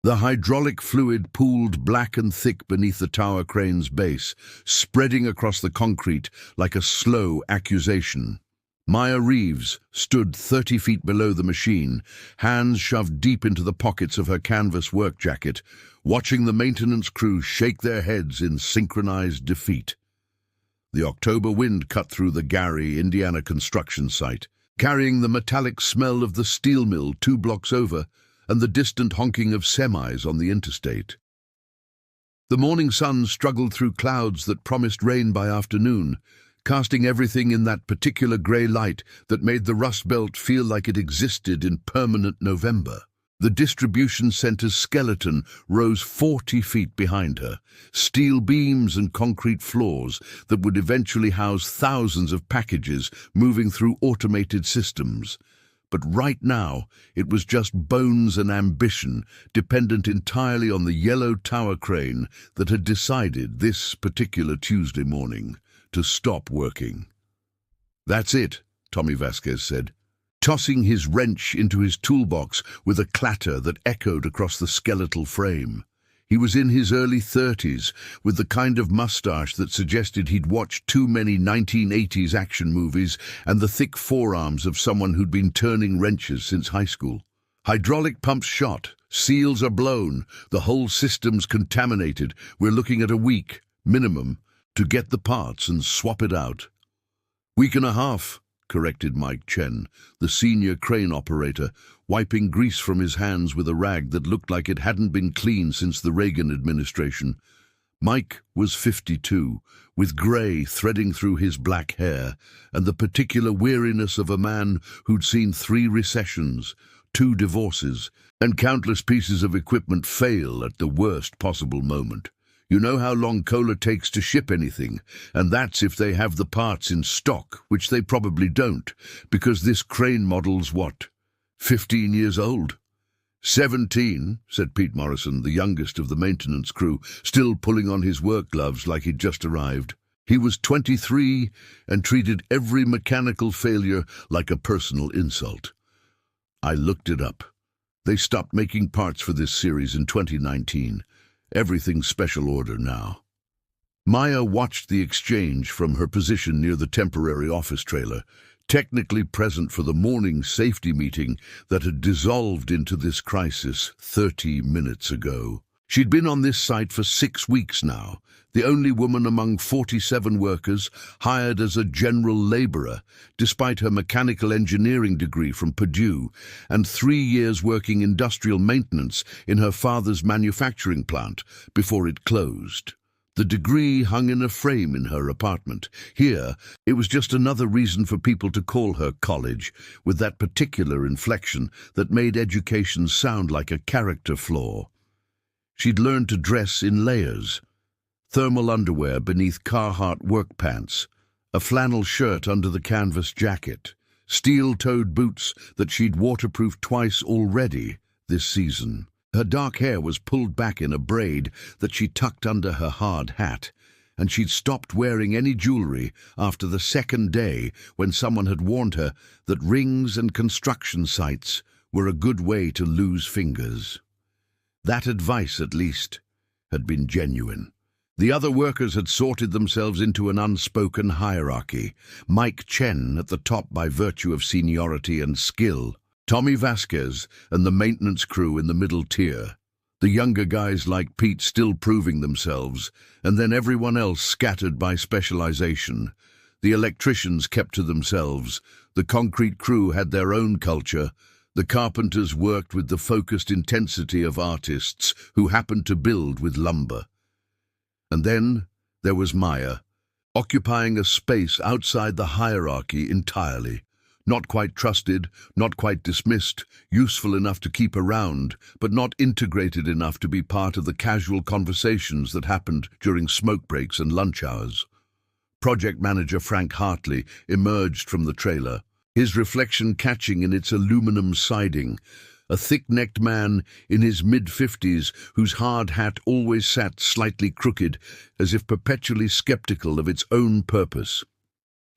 The hydraulic fluid pooled black and thick beneath the tower crane's base, spreading across the concrete like a slow accusation. Maya Reeves stood 30 feet below the machine, hands shoved deep into the pockets of her canvas work jacket, watching the maintenance crew shake their heads in synchronized defeat. The October wind cut through the Gary, Indiana construction site, carrying the metallic smell of the steel mill 2 blocks over and the distant honking of semis on the interstate. The morning sun struggled through clouds that promised rain by afternoon, casting everything in that particular grey light that made the Rust Belt feel like it existed in permanent November. The distribution center's skeleton rose 40 feet behind her, steel beams and concrete floors that would eventually house thousands of packages moving through automated systems. But right now, it was just bones and ambition, dependent entirely on the yellow tower crane that had decided this particular Tuesday morning to stop working. "That's it," Tommy Vasquez said, tossing his wrench into his toolbox with a clatter that echoed across the skeletal frame. He was in his early 30s, with the kind of mustache that suggested he'd watched too many 1980s action movies and the thick forearms of someone who'd been turning wrenches since high school. "Hydraulic pumps shot, seals are blown, the whole system's contaminated. We're looking at a week, minimum, to get the parts and swap it out." "Week and a half," corrected Mike Chen, the senior crane operator, wiping grease from his hands with a rag that looked like it hadn't been clean since the Reagan administration. Mike was 52, with grey threading through his black hair, and the particular weariness of a man who'd seen 3 recessions, 2 divorces, and countless pieces of equipment fail at the worst possible moment. You know how long Kohler takes to ship anything, and that's if they have the parts in stock, which they probably don't, because this crane model's what, 15 years old? 17, said Pete Morrison, the youngest of the maintenance crew, still pulling on his work gloves like he'd just arrived. He was 23 and treated every mechanical failure like a personal insult. I looked it up. They stopped making parts for this series in 2019. Everything's special order now. Maya watched the exchange from her position near the temporary office trailer, technically present for the morning safety meeting that had dissolved into this crisis 30 minutes ago. She'd been on this site for 6 weeks now, the only woman among 47 workers hired as a general laborer, despite her mechanical engineering degree from Purdue and 3 years working industrial maintenance in her father's manufacturing plant before it closed. The degree hung in a frame in her apartment. Here, it was just another reason for people to call her college, with that particular inflection that made education sound like a character flaw. She'd learned to dress in layers. Thermal underwear beneath Carhartt work pants, a flannel shirt under the canvas jacket, steel-toed boots that she'd waterproofed twice already this season. Her dark hair was pulled back in a braid that she tucked under her hard hat, and she'd stopped wearing any jewelry after the second day when someone had warned her that rings and construction sites were a good way to lose fingers. That advice, at least, had been genuine. The other workers had sorted themselves into an unspoken hierarchy, Mike Chen at the top by virtue of seniority and skill, Tommy Vasquez and the maintenance crew in the middle tier, the younger guys like Pete still proving themselves, and then everyone else scattered by specialization. The electricians kept to themselves, the concrete crew had their own culture, the carpenters worked with the focused intensity of artists who happened to build with lumber. And then there was Maya, occupying a space outside the hierarchy entirely. Not quite trusted, not quite dismissed, useful enough to keep around, but not integrated enough to be part of the casual conversations that happened during smoke breaks and lunch hours. Project manager Frank Hartley emerged from the trailer, his reflection catching in its aluminum siding, a thick-necked man in his mid-50s whose hard hat always sat slightly crooked, as if perpetually skeptical of its own purpose.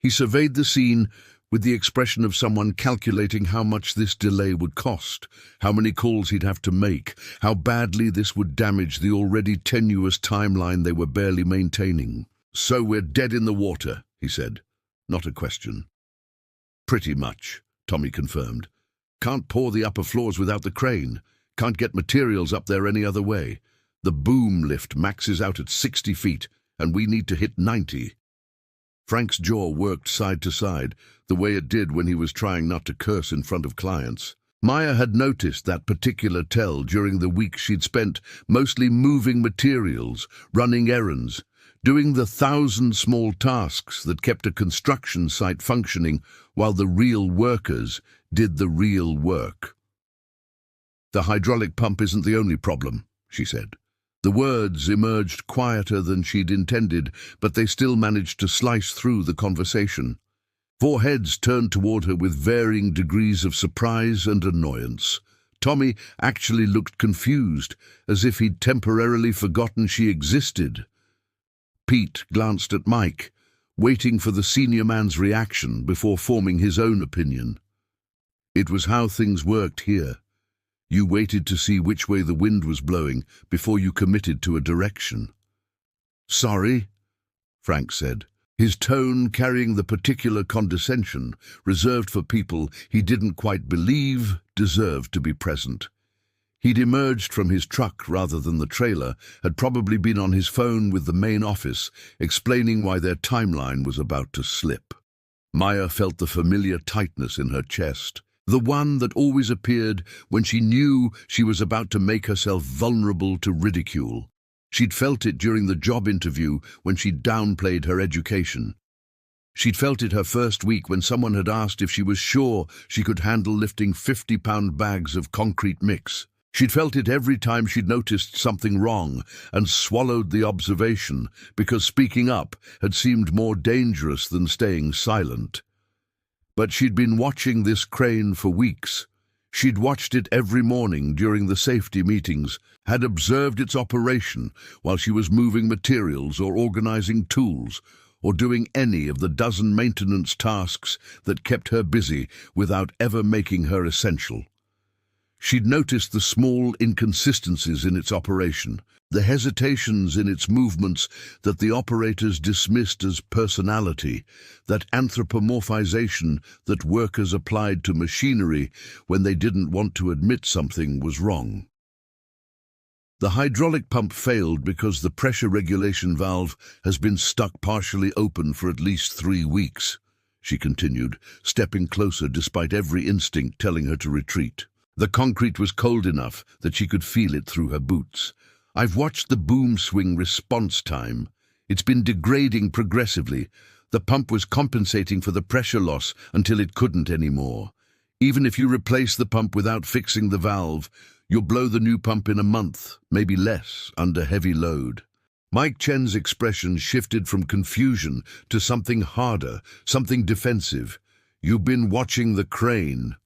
He surveyed the scene with the expression of someone calculating how much this delay would cost, how many calls he'd have to make, how badly this would damage the already tenuous timeline they were barely maintaining. "So we're dead in the water," he said. Not a question. "Pretty much," Tommy confirmed. "Can't pour the upper floors without the crane. Can't get materials up there any other way. The boom lift maxes out at 60 feet, and we need to hit 90. Frank's jaw worked side to side, the way it did when he was trying not to curse in front of clients. Maya had noticed that particular tell during the week she'd spent mostly moving materials, running errands, doing the 1,000 small tasks that kept a construction site functioning while the real workers did the real work. "The hydraulic pump isn't the only problem," she said. The words emerged quieter than she'd intended, but they still managed to slice through the conversation. 4 heads turned toward her with varying degrees of surprise and annoyance. Tommy actually looked confused, as if he'd temporarily forgotten she existed. Pete glanced at Mike, waiting for the senior man's reaction before forming his own opinion. It was how things worked here. You waited to see which way the wind was blowing before you committed to a direction. "Sorry," Frank said, his tone carrying the particular condescension reserved for people he didn't quite believe deserved to be present. He'd emerged from his truck rather than the trailer, had probably been on his phone with the main office, explaining why their timeline was about to slip. Maya felt the familiar tightness in her chest, the one that always appeared when she knew she was about to make herself vulnerable to ridicule. She'd felt it during the job interview when she'd downplayed her education. She'd felt it her first week when someone had asked if she was sure she could handle lifting 50-pound bags of concrete mix. She'd felt it every time she'd noticed something wrong and swallowed the observation because speaking up had seemed more dangerous than staying silent. But she'd been watching this crane for weeks. She'd watched it every morning during the safety meetings, had observed its operation while she was moving materials or organizing tools, or doing any of the dozen maintenance tasks that kept her busy without ever making her essential. She'd noticed the small inconsistencies in its operation, the hesitations in its movements that the operators dismissed as personality, that anthropomorphization that workers applied to machinery when they didn't want to admit something was wrong. "The hydraulic pump failed because the pressure regulation valve has been stuck partially open for at least 3 weeks, she continued, stepping closer despite every instinct telling her to retreat. The concrete was cold enough that she could feel it through her boots. I've watched the boom swing response time. It's been degrading progressively. The pump was compensating for the pressure loss until it couldn't anymore. Even if you replace the pump without fixing the valve, you'll blow the new pump in a month, maybe less, under heavy load." Mike Chen's expression shifted from confusion to something harder, something defensive. "You've been watching the crane."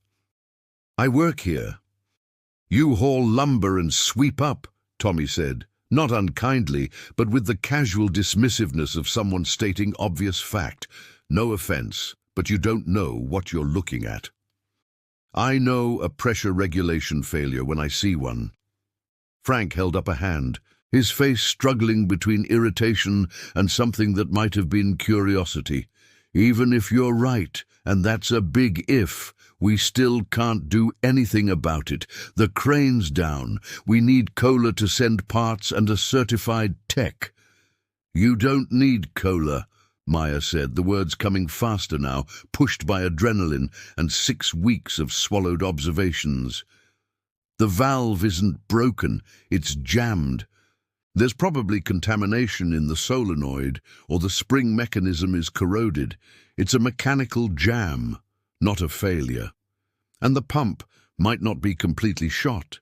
"I work here." "You haul lumber and sweep up," Tommy said, not unkindly, but with the casual dismissiveness of someone stating obvious fact. "No offense, but you don't know what you're looking at." "I know a pressure regulation failure when I see one." Frank held up a hand, his face struggling between irritation and something that might have been curiosity. "Even if you're right, and that's a big if, we still can't do anything about it. The crane's down. We need Kohler to send parts and a certified tech." "You don't need Kohler," Maya said, the words coming faster now, pushed by adrenaline and 6 weeks of swallowed observations. "The valve isn't broken, it's jammed. There's probably contamination in the solenoid, or the spring mechanism is corroded. It's a mechanical jam, not a failure. And the pump might not be completely shot.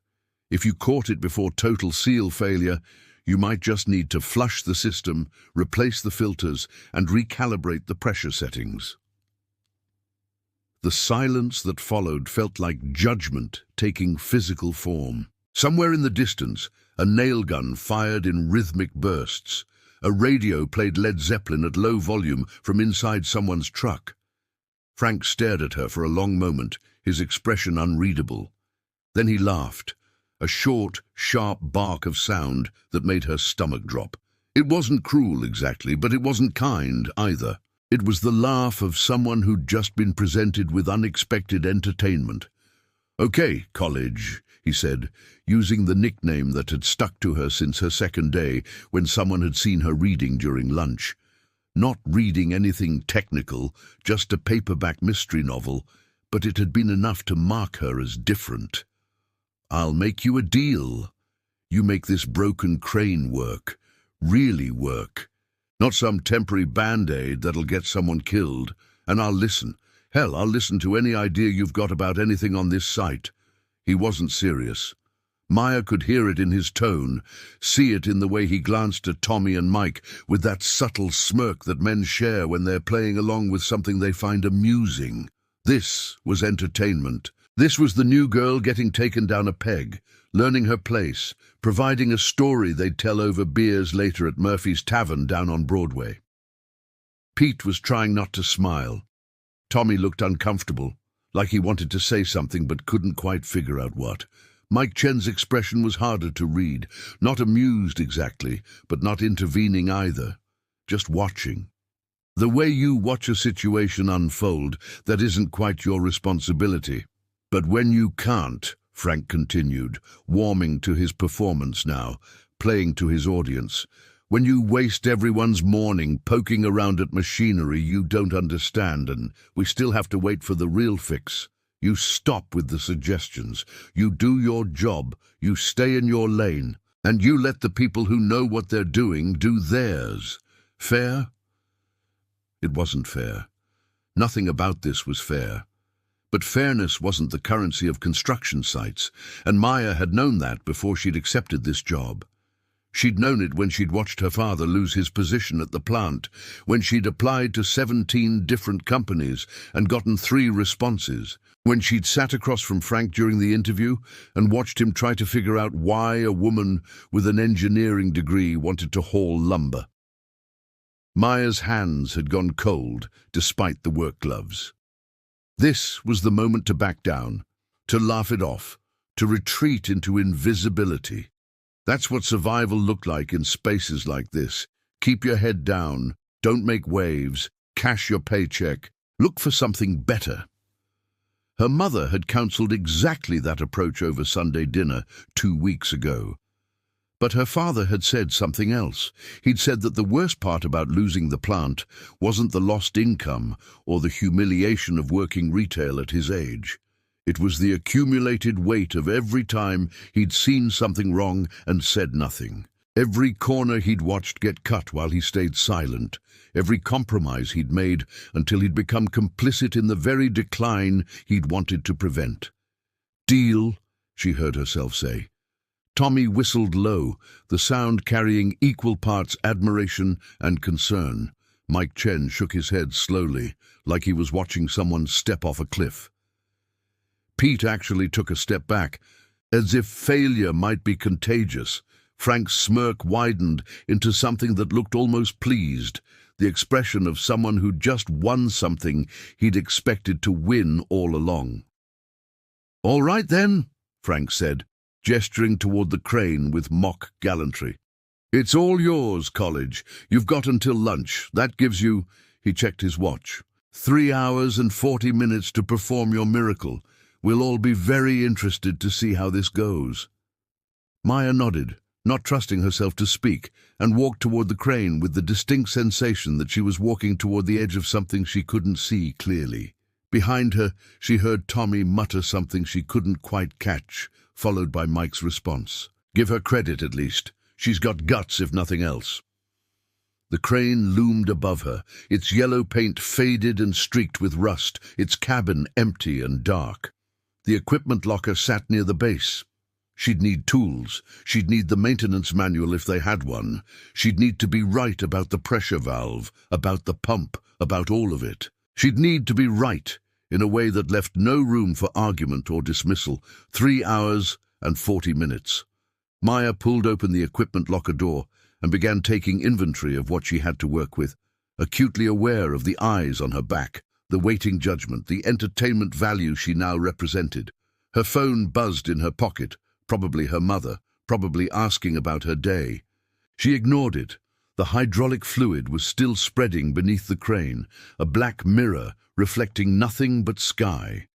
If you caught it before total seal failure, you might just need to flush the system, replace the filters, and recalibrate the pressure settings." The silence that followed felt like judgment taking physical form. Somewhere in the distance, a nail gun fired in rhythmic bursts. A radio played Led Zeppelin at low volume from inside someone's truck. Frank stared at her for a long moment, his expression unreadable. Then he laughed, a short, sharp bark of sound that made her stomach drop. It wasn't cruel exactly, but it wasn't kind either. It was the laugh of someone who'd just been presented with unexpected entertainment. "Okay, college," he said, using the nickname that had stuck to her since her second day when someone had seen her reading during lunch. Not reading anything technical, just a paperback mystery novel, but it had been enough to mark her as different. "I'll make you a deal. You make this broken crane work. Really work. Not some temporary band-aid that'll get someone killed. And I'll listen. Hell, I'll listen to any idea you've got about anything on this site." He wasn't serious. Maya could hear it in his tone, see it in the way he glanced at Tommy and Mike with that subtle smirk that men share when they're playing along with something they find amusing. This was entertainment. This was the new girl getting taken down a peg, learning her place, providing a story they'd tell over beers later at Murphy's Tavern down on Broadway. Pete was trying not to smile. Tommy looked uncomfortable, like he wanted to say something but couldn't quite figure out what. Mike Chen's expression was harder to read, not amused exactly, but not intervening either, just watching. The way you watch a situation unfold, that isn't quite your responsibility. But when you can't, Frank continued, warming to his performance now, playing to his audience, when you waste everyone's morning poking around at machinery you don't understand and we still have to wait for the real fix, you stop with the suggestions, you do your job, you stay in your lane, and you let the people who know what they're doing do theirs. Fair? It wasn't fair. Nothing about this was fair. But fairness wasn't the currency of construction sites, and Maya had known that before she'd accepted this job. She'd known it when she'd watched her father lose his position at the plant, when she'd applied to 17 different companies and gotten 3 responses, when she'd sat across from Frank during the interview and watched him try to figure out why a woman with an engineering degree wanted to haul lumber. Maya's hands had gone cold despite the work gloves. This was the moment to back down, to laugh it off, to retreat into invisibility. That's what survival looked like in spaces like this. Keep your head down, don't make waves, cash your paycheck, look for something better. Her mother had counseled exactly that approach over Sunday dinner 2 weeks ago. But her father had said something else. He'd said that the worst part about losing the plant wasn't the lost income or the humiliation of working retail at his age. It was the accumulated weight of every time he'd seen something wrong and said nothing. Every corner he'd watched get cut while he stayed silent. Every compromise he'd made until he'd become complicit in the very decline he'd wanted to prevent. "Deal," she heard herself say. Tommy whistled low, the sound carrying equal parts admiration and concern. Mike Chen shook his head slowly, like he was watching someone step off a cliff. Pete actually took a step back, as if failure might be contagious. Frank's smirk widened into something that looked almost pleased, the expression of someone who'd just won something he'd expected to win all along. "All right then," Frank said, gesturing toward the crane with mock gallantry. "It's all yours, college. You've got until lunch. That gives you," he checked his watch, 3 hours and 40 minutes to perform your miracle. We'll all be very interested to see how this goes." Maya nodded, not trusting herself to speak, and walked toward the crane with the distinct sensation that she was walking toward the edge of something she couldn't see clearly. Behind her, she heard Tommy mutter something she couldn't quite catch, followed by Mike's response. "Give her credit, at least. She's got guts, if nothing else." The crane loomed above her, its yellow paint faded and streaked with rust, its cabin empty and dark. The equipment locker sat near the base. She'd need tools. She'd need the maintenance manual if they had one. She'd need to be right about the pressure valve, about the pump, about all of it. She'd need to be right, in a way that left no room for argument or dismissal. 3 hours and 40 minutes. Maya pulled open the equipment locker door and began taking inventory of what she had to work with, acutely aware of the eyes on her back, the waiting judgment, the entertainment value she now represented. Her phone buzzed in her pocket, probably her mother, probably asking about her day. She ignored it. The hydraulic fluid was still spreading beneath the crane, a black mirror reflecting nothing but sky.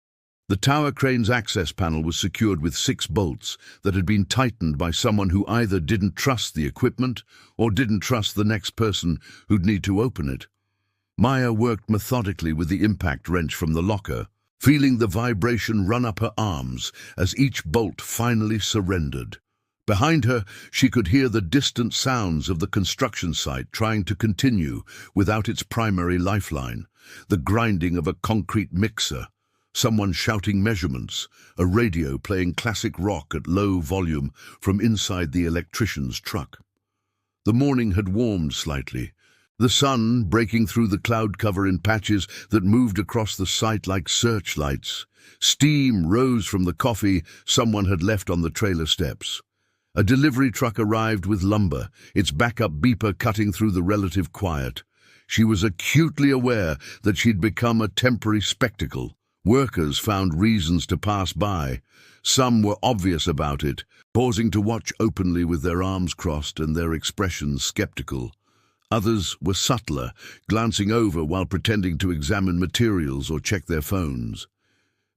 The tower crane's access panel was secured with 6 bolts that had been tightened by someone who either didn't trust the equipment or didn't trust the next person who'd need to open it. Maya worked methodically with the impact wrench from the locker, feeling the vibration run up her arms as each bolt finally surrendered. Behind her, she could hear the distant sounds of the construction site trying to continue without its primary lifeline, the grinding of a concrete mixer, someone shouting measurements, a radio playing classic rock at low volume from inside the electrician's truck. The morning had warmed slightly, the sun breaking through the cloud cover in patches that moved across the site like searchlights. Steam rose from the coffee someone had left on the trailer steps. A delivery truck arrived with lumber, its backup beeper cutting through the relative quiet. She was acutely aware that she'd become a temporary spectacle. Workers found reasons to pass by. Some were obvious about it, pausing to watch openly with their arms crossed and their expressions skeptical. Others were subtler, glancing over while pretending to examine materials or check their phones.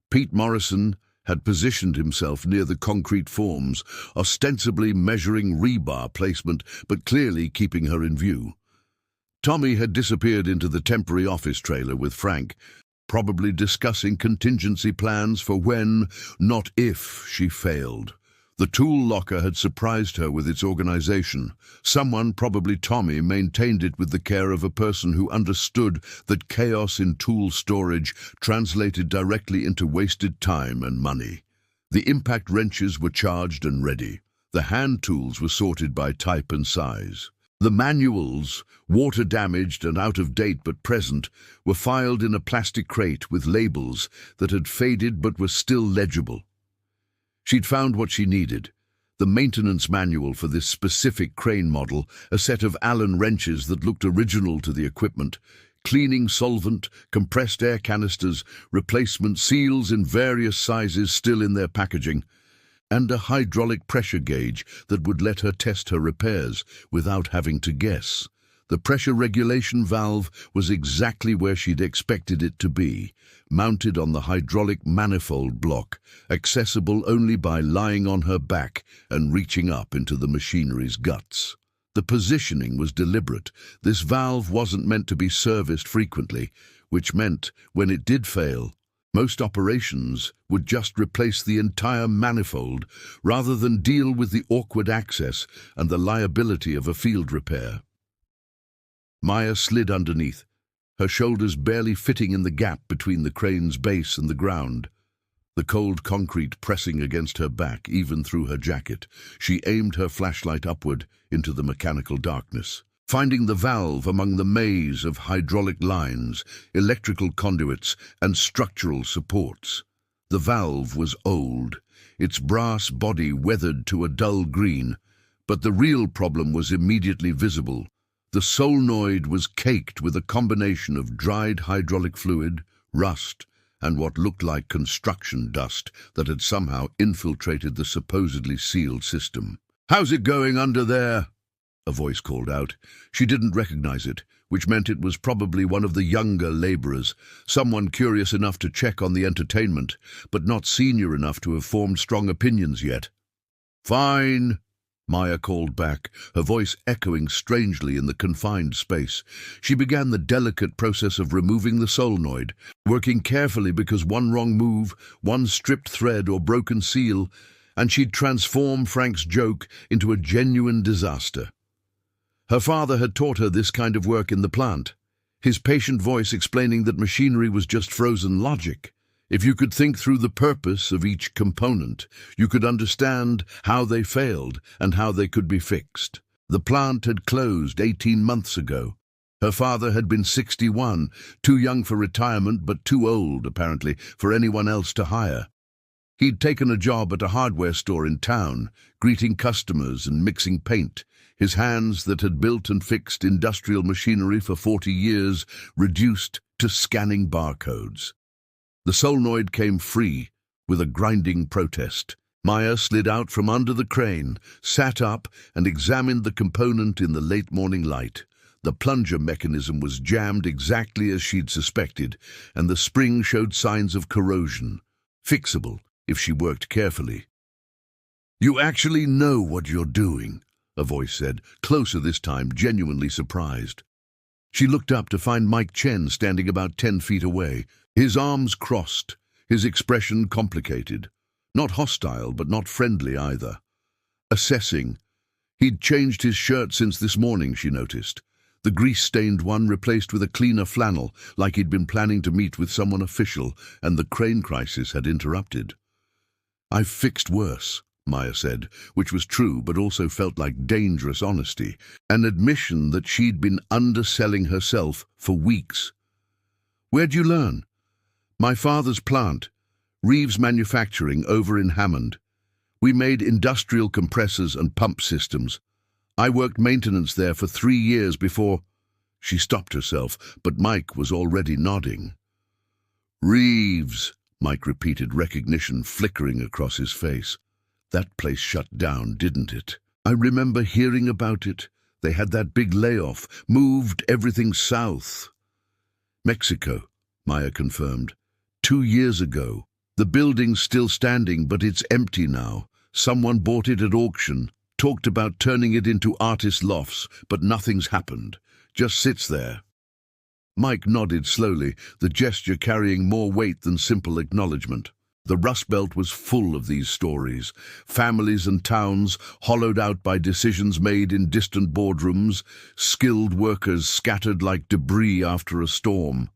Pete Morrison had positioned himself near the concrete forms, ostensibly measuring rebar placement, but clearly keeping her in view. Tommy had disappeared into the temporary office trailer with Frank, probably discussing contingency plans for when, not if, she failed. The tool locker had surprised her with its organization. Someone, probably Tommy, maintained it with the care of a person who understood that chaos in tool storage translated directly into wasted time and money. The impact wrenches were charged and ready. The hand tools were sorted by type and size. The manuals, water-damaged and out of date but present, were filed in a plastic crate with labels that had faded but were still legible. She'd found what she needed: the maintenance manual for this specific crane model, a set of Allen wrenches that looked original to the equipment, cleaning solvent, compressed air canisters, replacement seals in various sizes still in their packaging, and a hydraulic pressure gauge that would let her test her repairs without having to guess. The pressure regulation valve was exactly where she'd expected it to be, mounted on the hydraulic manifold block, accessible only by lying on her back and reaching up into the machinery's guts. The positioning was deliberate. This valve wasn't meant to be serviced frequently, which meant, when it did fail, most operations would just replace the entire manifold rather than deal with the awkward access and the liability of a field repair. Maya slid underneath, her shoulders barely fitting in the gap between the crane's base and the ground. The cold concrete pressing against her back, even through her jacket. She aimed her flashlight upward into the mechanical darkness, finding the valve among the maze of hydraulic lines, electrical conduits, and structural supports. The valve was old, its brass body weathered to a dull green, but the real problem was immediately visible. The solenoid was caked with a combination of dried hydraulic fluid, rust, and what looked like construction dust that had somehow infiltrated the supposedly sealed system. "How's it going under there?" a voice called out. She didn't recognize it, which meant it was probably one of the younger laborers, someone curious enough to check on the entertainment, but not senior enough to have formed strong opinions yet. "Fine," Maya called back, her voice echoing strangely in the confined space. She began the delicate process of removing the solenoid, working carefully because one wrong move, one stripped thread or broken seal, and she'd transform Frank's joke into a genuine disaster. Her father had taught her this kind of work in the plant, his patient voice explaining that machinery was just frozen logic. If you could think through the purpose of each component, you could understand how they failed and how they could be fixed. The plant had closed 18 months ago. Her father had been 61, too young for retirement but too old, apparently, for anyone else to hire. He'd taken a job at a hardware store in town, greeting customers and mixing paint, his hands that had built and fixed industrial machinery for 40 years reduced to scanning barcodes. The solenoid came free, with a grinding protest. Maya slid out from under the crane, sat up, and examined the component in the late morning light. The plunger mechanism was jammed exactly as she'd suspected, and the spring showed signs of corrosion. Fixable, if she worked carefully. "You actually know what you're doing," a voice said, closer this time, genuinely surprised. She looked up to find Mike Chen standing about 10 feet away, his arms crossed, his expression complicated. Not hostile, but not friendly either. Assessing. He'd changed his shirt since this morning, she noticed. The grease-stained one replaced with a cleaner flannel, like he'd been planning to meet with someone official, and the crane crisis had interrupted. "I've fixed worse," Maya said, which was true but also felt like dangerous honesty, an admission that she'd been underselling herself for weeks. "Where'd you learn?" "My father's plant, Reeves Manufacturing, over in Hammond. We made industrial compressors and pump systems. I worked maintenance there for 3 years before—" She stopped herself, but Mike was already nodding. "Reeves," Mike repeated, recognition flickering across his face. "That place shut down, didn't it? I remember hearing about it. They had that big layoff, moved everything south." "Mexico," Maya confirmed. 2 years ago. The building's still standing, but it's empty now. Someone bought it at auction, talked about turning it into artist lofts, but nothing's happened. Just sits there." Mike nodded slowly, the gesture carrying more weight than simple acknowledgement. The Rust Belt was full of these stories. Families and towns hollowed out by decisions made in distant boardrooms, skilled workers scattered like debris after a storm.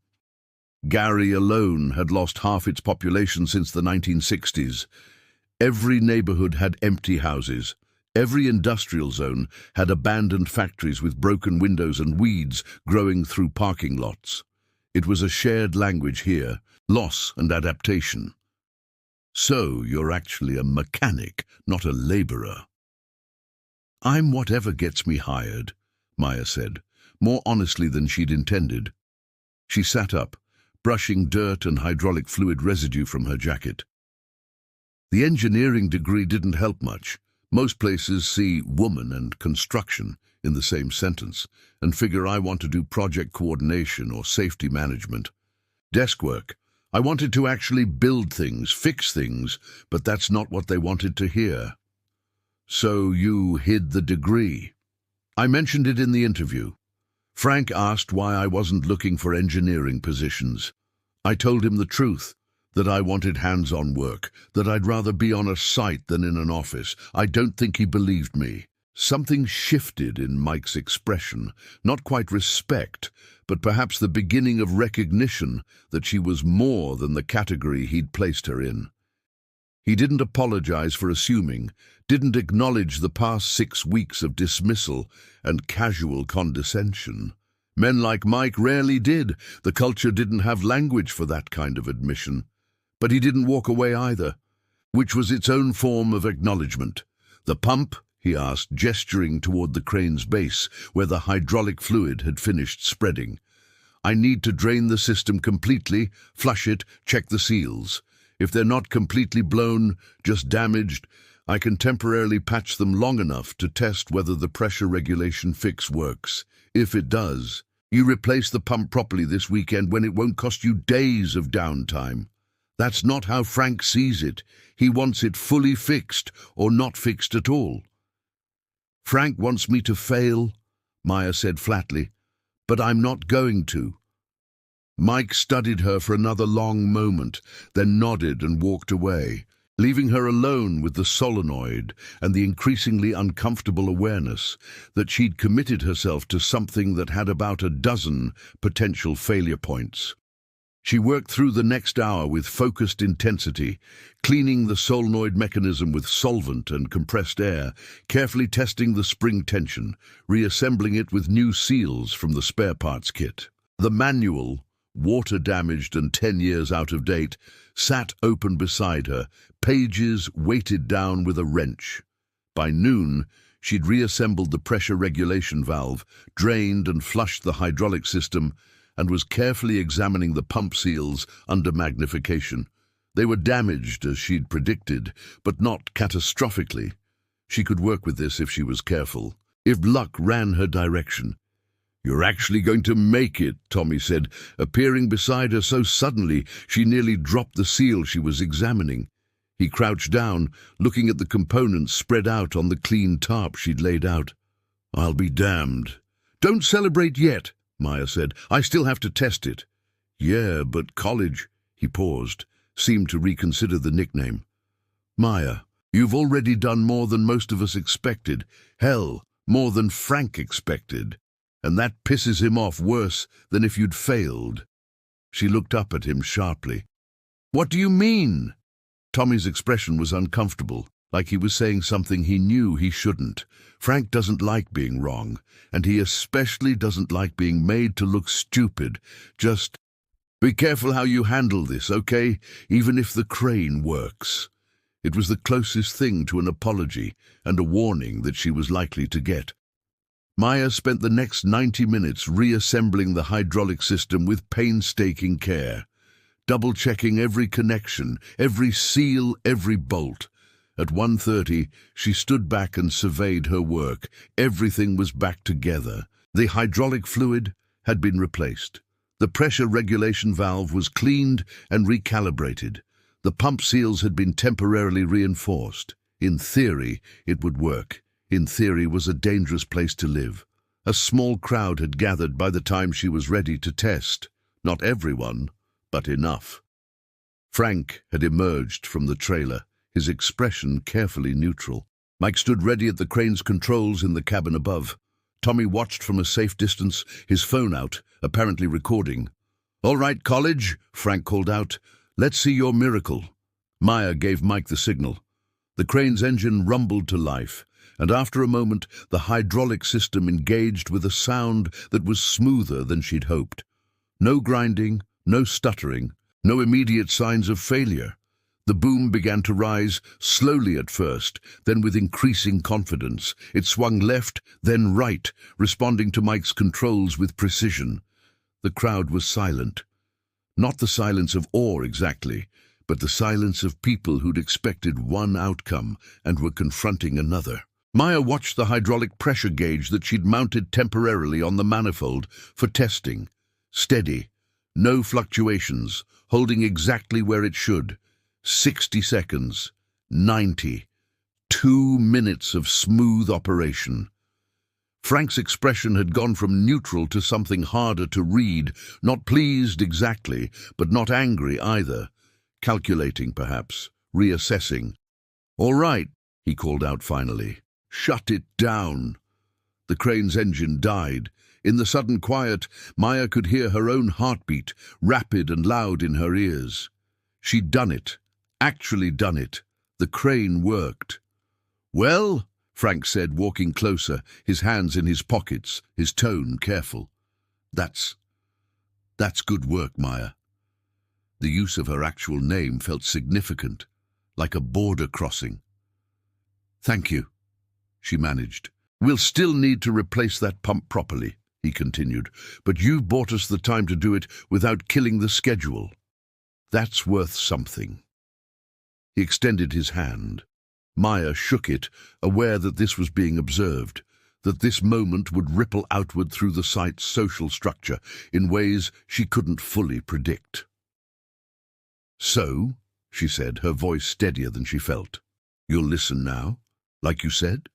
Gary alone had lost half its population since the 1960s. Every neighborhood had empty houses. Every industrial zone had abandoned factories with broken windows and weeds growing through parking lots. It was a shared language here, loss and adaptation. "So you're actually a mechanic, not a laborer." "I'm whatever gets me hired," Maya said, more honestly than she'd intended. She sat up, brushing dirt and hydraulic fluid residue from her jacket. The engineering degree didn't help much. Most places see woman and construction in the same sentence and figure I want to do project coordination or safety management. Desk work. I wanted to actually build things, fix things, but that's not what they wanted to hear. "So you hid the degree." "I mentioned it in the interview. Frank asked why I wasn't looking for engineering positions. I told him the truth, that I wanted hands-on work, that I'd rather be on a site than in an office. I don't think he believed me." Something shifted in Mike's expression, not quite respect, but perhaps the beginning of recognition that she was more than the category he'd placed her in. He didn't apologize for assuming, didn't acknowledge the past 6 weeks of dismissal and casual condescension. Men like Mike rarely did. The culture didn't have language for that kind of admission. But he didn't walk away either, which was its own form of acknowledgement. "The pump?" he asked, gesturing toward the crane's base, where the hydraulic fluid had finished spreading. "I need to drain the system completely, flush it, check the seals. If they're not completely blown, just damaged, I can temporarily patch them long enough to test whether the pressure regulation fix works. If it does, you replace the pump properly this weekend when it won't cost you days of downtime." That's not how Frank sees it. He wants it fully fixed or not fixed at all. "Frank wants me to fail," Maya said flatly, "but I'm not going to." Mike studied her for another long moment, then nodded and walked away, leaving her alone with the solenoid and the increasingly uncomfortable awareness that she'd committed herself to something that had about a dozen potential failure points. She worked through the next hour with focused intensity, cleaning the solenoid mechanism with solvent and compressed air, carefully testing the spring tension, reassembling it with new seals from the spare parts kit. The manual, water-damaged and 10 years out of date, sat open beside her, pages weighted down with a wrench. By noon, she'd reassembled the pressure regulation valve, drained and flushed the hydraulic system, and was carefully examining the pump seals under magnification. They were damaged, as she'd predicted, but not catastrophically. She could work with this if she was careful, if luck ran her direction. "You're actually going to make it," Tommy said, appearing beside her so suddenly she nearly dropped the seal she was examining. He crouched down, looking at the components spread out on the clean tarp she'd laid out. "I'll be damned." "Don't celebrate yet," Maya said. "I still have to test it." "Yeah, but college—" He paused, seemed to reconsider the nickname. "Maya, you've already done more than most of us expected. Hell, more than Frank expected. And that pisses him off worse than if you'd failed." She looked up at him sharply. "What do you mean?" Tommy's expression was uncomfortable, like he was saying something he knew he shouldn't. Frank doesn't like being wrong, and he especially doesn't like being made to look stupid. "Just be careful how you handle this, okay? Even if the crane works." It was the closest thing to an apology and a warning that she was likely to get. Maya spent the next 90 minutes reassembling the hydraulic system with painstaking care, double-checking every connection, every seal, every bolt. At 1:30, she stood back and surveyed her work. Everything was back together. The hydraulic fluid had been replaced. The pressure regulation valve was cleaned and recalibrated. The pump seals had been temporarily reinforced. In theory, it would work. In theory was a dangerous place to live. A small crowd had gathered by the time she was ready to test. Not everyone, but enough. Frank had emerged from the trailer, his expression carefully neutral. Mike stood ready at the crane's controls in the cabin above. Tommy watched from a safe distance, his phone out, apparently recording. "All right, college," Frank called out. "Let's see your miracle." Maya gave Mike the signal. The crane's engine rumbled to life, and after a moment the hydraulic system engaged with a sound that was smoother than she'd hoped. No grinding, no stuttering, no immediate signs of failure. The boom began to rise, slowly at first, then with increasing confidence. It swung left, then right, responding to Mike's controls with precision. The crowd was silent. Not the silence of awe exactly, but the silence of people who'd expected one outcome and were confronting another. Maya watched the hydraulic pressure gauge that she'd mounted temporarily on the manifold for testing. Steady, no fluctuations, holding exactly where it should. 60 seconds, 90, 2 minutes of smooth operation. Frank's expression had gone from neutral to something harder to read, not pleased exactly, but not angry either. Calculating, perhaps, reassessing. "All right," he called out finally. "Shut it down." The crane's engine died. In the sudden quiet, Maya could hear her own heartbeat, rapid and loud in her ears. She'd done it, actually done it. The crane worked. "Well," Frank said, walking closer, his hands in his pockets, his tone careful. That's good work, Maya." The use of her actual name felt significant, like a border crossing. "Thank you," she managed. "We'll still need to replace that pump properly," he continued, "but you've bought us the time to do it without killing the schedule. That's worth something." He extended his hand. Maya shook it, aware that this was being observed, that this moment would ripple outward through the site's social structure in ways she couldn't fully predict. "So," she said, her voice steadier than she felt, "you'll listen now, like you said?"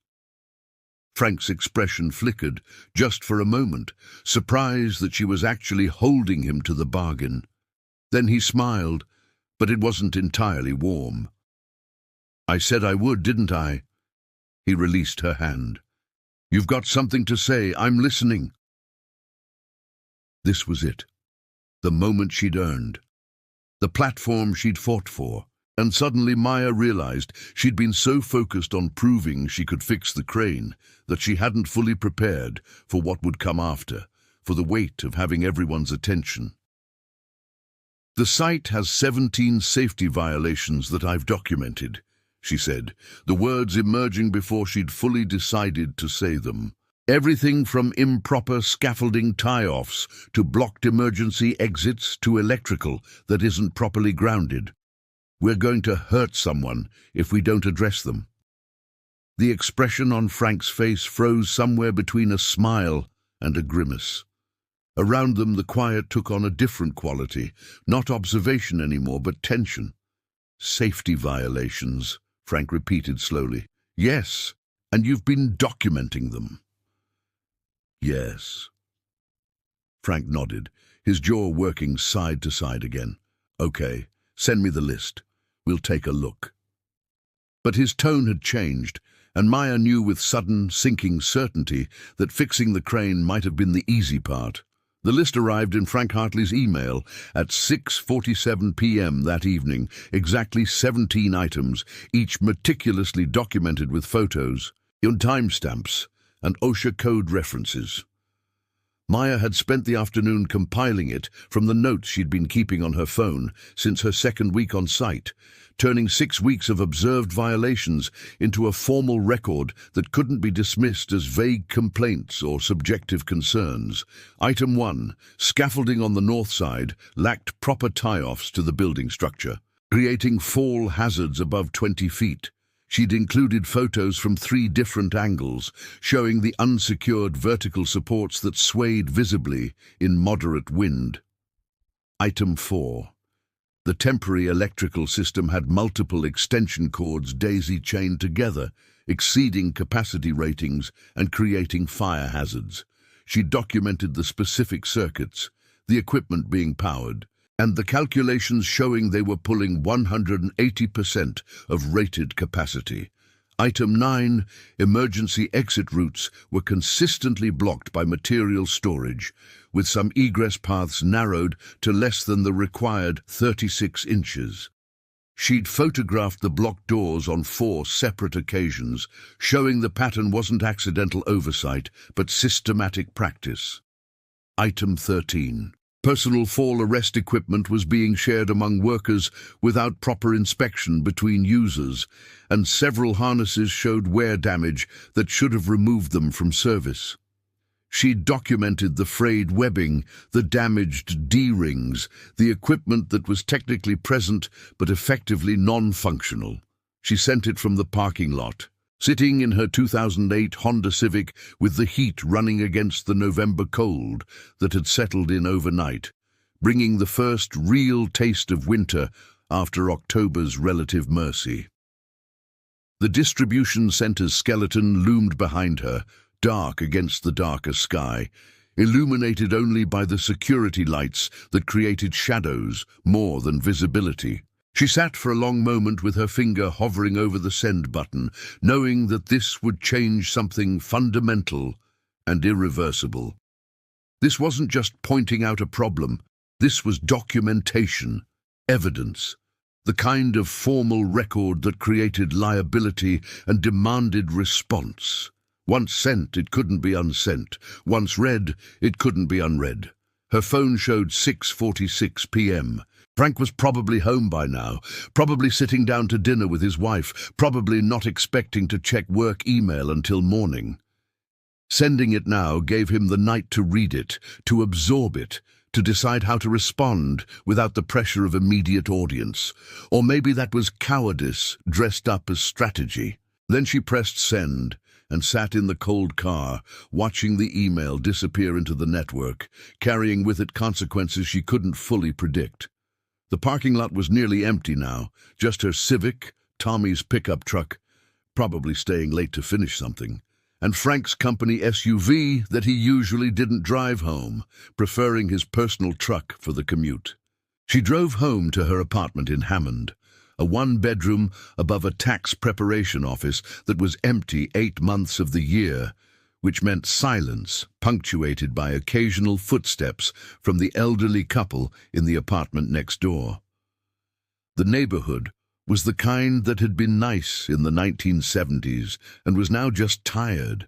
Frank's expression flickered, just for a moment, surprised that she was actually holding him to the bargain. Then he smiled, but it wasn't entirely warm. "I said I would, didn't I?" He released her hand. "You've got something to say. I'm listening." This was it. The moment she'd earned. The platform she'd fought for. And suddenly Maya realized she'd been so focused on proving she could fix the crane that she hadn't fully prepared for what would come after, for the weight of having everyone's attention. "The site has 17 safety violations that I've documented," she said, the words emerging before she'd fully decided to say them. Everything from improper scaffolding tie-offs to blocked emergency exits to electrical that isn't properly grounded. We're going to hurt someone if we don't address them. The expression on Frank's face froze somewhere between a smile and a grimace. Around them, the quiet took on a different quality, not observation anymore, but tension. Safety violations, Frank repeated slowly. Yes, and you've been documenting them. Yes. Frank nodded, his jaw working side to side again. Okay, send me the list. We'll take a look. But his tone had changed, and Maya knew with sudden, sinking certainty that fixing the crane might have been the easy part. The list arrived in Frank Hartley's email at 6:47 p.m. that evening, exactly 17 items, each meticulously documented with photos, on timestamps, and OSHA code references. Maya had spent the afternoon compiling it from the notes she'd been keeping on her phone since her second week on site, turning 6 weeks of observed violations into a formal record that couldn't be dismissed as vague complaints or subjective concerns. Item 1. Scaffolding on the north side lacked proper tie-offs to the building structure, creating fall hazards above 20 feet. She'd included photos from 3 different angles, showing the unsecured vertical supports that swayed visibly in moderate wind. Item 4. The temporary electrical system had multiple extension cords daisy-chained together, exceeding capacity ratings and creating fire hazards. She documented the specific circuits, the equipment being powered, and the calculations showing they were pulling 180% of rated capacity. Item 9. Emergency exit routes were consistently blocked by material storage, with some egress paths narrowed to less than the required 36 inches. She'd photographed the blocked doors on 4 separate occasions, showing the pattern wasn't accidental oversight, but systematic practice. Item 13. Personal fall arrest equipment was being shared among workers without proper inspection between users, and several harnesses showed wear damage that should have removed them from service. She documented the frayed webbing, the damaged D-rings, the equipment that was technically present but effectively non-functional. She sent it from the parking lot, sitting in her 2008 Honda Civic with the heat running against the November cold that had settled in overnight, bringing the first real taste of winter after October's relative mercy. The distribution center's skeleton loomed behind her, dark against the darker sky, illuminated only by the security lights that created shadows more than visibility. She sat for a long moment with her finger hovering over the send button, knowing that this would change something fundamental and irreversible. This wasn't just pointing out a problem, this was documentation, evidence, the kind of formal record that created liability and demanded response. Once sent, it couldn't be unsent. Once read, it couldn't be unread. Her phone showed 6:46 p.m. Frank was probably home by now, probably sitting down to dinner with his wife, probably not expecting to check work email until morning. Sending it now gave him the night to read it, to absorb it, to decide how to respond without the pressure of immediate audience. Or maybe that was cowardice dressed up as strategy. Then she pressed send and sat in the cold car, watching the email disappear into the network, carrying with it consequences she couldn't fully predict. The parking lot was nearly empty now, just her Civic, Tommy's pickup truck, probably staying late to finish something, and Frank's company SUV that he usually didn't drive home, preferring his personal truck for the commute. She drove home to her apartment in Hammond, a 1-bedroom above a tax preparation office that was empty 8 months of the year, which meant silence, punctuated by occasional footsteps from the elderly couple in the apartment next door. The neighborhood was the kind that had been nice in the 1970s and was now just tired.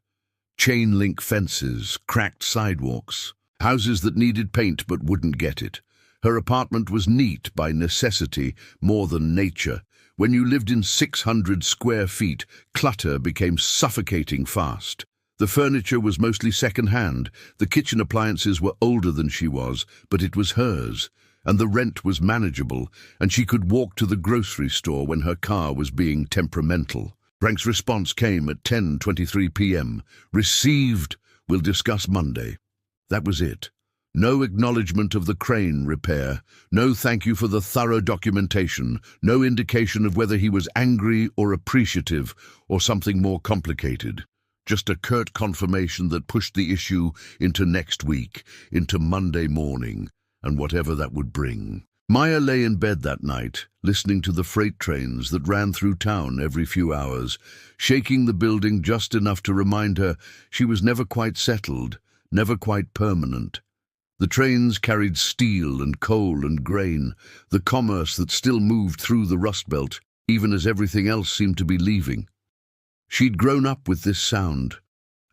Chain-link fences, cracked sidewalks, houses that needed paint but wouldn't get it. Her apartment was neat by necessity more than nature. When you lived in 600 square feet, clutter became suffocating fast. The furniture was mostly second-hand. The kitchen appliances were older than she was, but it was hers, and the rent was manageable, and she could walk to the grocery store when her car was being temperamental. Frank's response came at 10:23 p.m. Received. We'll discuss Monday. That was it. No acknowledgement of the crane repair, no thank you for the thorough documentation, no indication of whether he was angry or appreciative or something more complicated. Just a curt confirmation that pushed the issue into next week, into Monday morning, and whatever that would bring. Maya lay in bed that night, listening to the freight trains that ran through town every few hours, shaking the building just enough to remind her she was never quite settled, never quite permanent. The trains carried steel and coal and grain, the commerce that still moved through the Rust Belt, even as everything else seemed to be leaving. She'd grown up with this sound,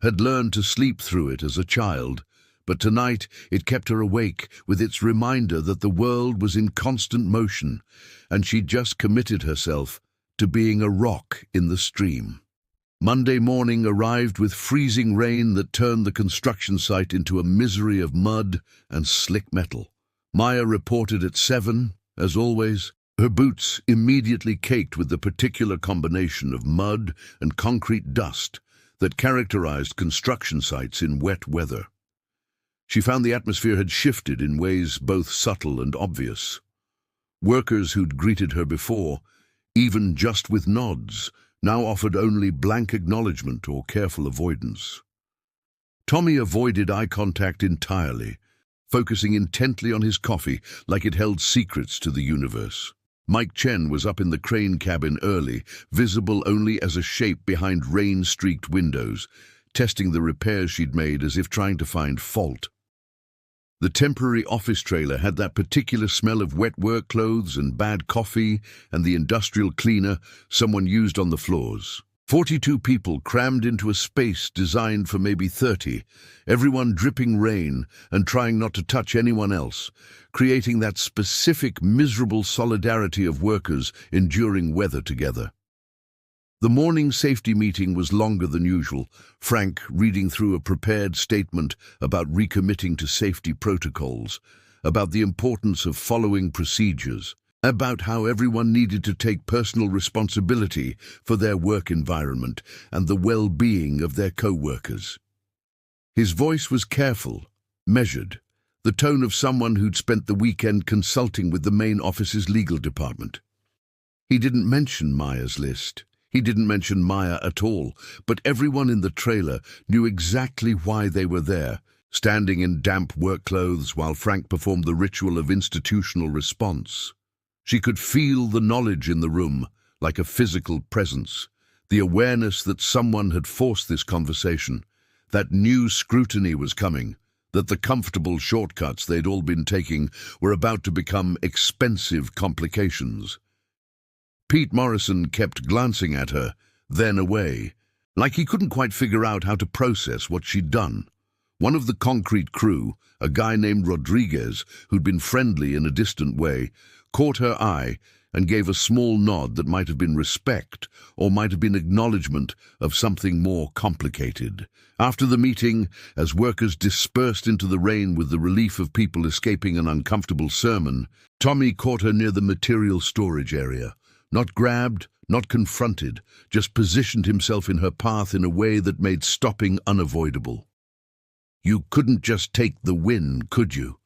had learned to sleep through it as a child, but tonight it kept her awake with its reminder that the world was in constant motion, and she'd just committed herself to being a rock in the stream. Monday morning arrived with freezing rain that turned the construction site into a misery of mud and slick metal. Maya reported at 7, as always, her boots immediately caked with the particular combination of mud and concrete dust that characterized construction sites in wet weather. She found the atmosphere had shifted in ways both subtle and obvious. Workers who'd greeted her before, even just with nods, now offered only blank acknowledgement or careful avoidance. Tommy avoided eye contact entirely, focusing intently on his coffee like it held secrets to the universe. Mike Chen was up in the crane cabin early, visible only as a shape behind rain-streaked windows, testing the repairs she'd made as if trying to find fault. The temporary office trailer had that particular smell of wet work clothes and bad coffee and the industrial cleaner someone used on the floors. 42 people crammed into a space designed for maybe 30, everyone dripping rain and trying not to touch anyone else, creating that specific miserable solidarity of workers enduring weather together. The morning safety meeting was longer than usual, Frank reading through a prepared statement about recommitting to safety protocols, about the importance of following procedures, about how everyone needed to take personal responsibility for their work environment and the well-being of their co-workers. His voice was careful, measured, the tone of someone who'd spent the weekend consulting with the main office's legal department. He didn't mention Maya's list. He didn't mention Maya at all, but everyone in the trailer knew exactly why they were there, standing in damp work clothes while Frank performed the ritual of institutional response. She could feel the knowledge in the room, like a physical presence, the awareness that someone had forced this conversation, that new scrutiny was coming, that the comfortable shortcuts they'd all been taking were about to become expensive complications. Pete Morrison kept glancing at her, then away, like he couldn't quite figure out how to process what she'd done. One of the concrete crew, a guy named Rodriguez, who'd been friendly in a distant way, caught her eye and gave a small nod that might have been respect or might have been acknowledgement of something more complicated. After the meeting, as workers dispersed into the rain with the relief of people escaping an uncomfortable sermon, Tommy caught her near the material storage area. Not grabbed, not confronted, just positioned himself in her path in a way that made stopping unavoidable. "You couldn't just take the win, could you?"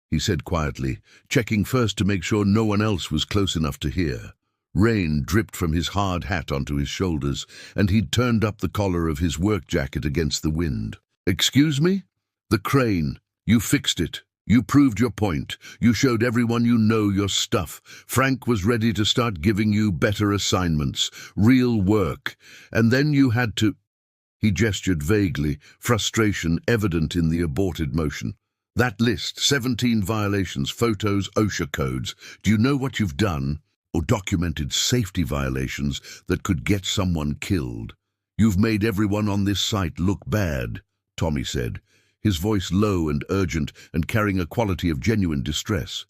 he said quietly, checking first to make sure no one else was close enough to hear. Rain dripped from his hard hat onto his shoulders, and he'd turned up the collar of his work jacket against the wind. "Excuse me? The crane. You fixed it. You proved your point. You showed everyone you know your stuff. Frank was ready to start giving you better assignments, real work. And then you had to—" He gestured vaguely, frustration evident in the aborted motion. "That list, 17 violations, photos, OSHA codes. Do you know what you've done? Or documented safety violations that could get someone killed. You've made everyone on this site look bad," Tommy said, his voice low and urgent and carrying a quality of genuine distress.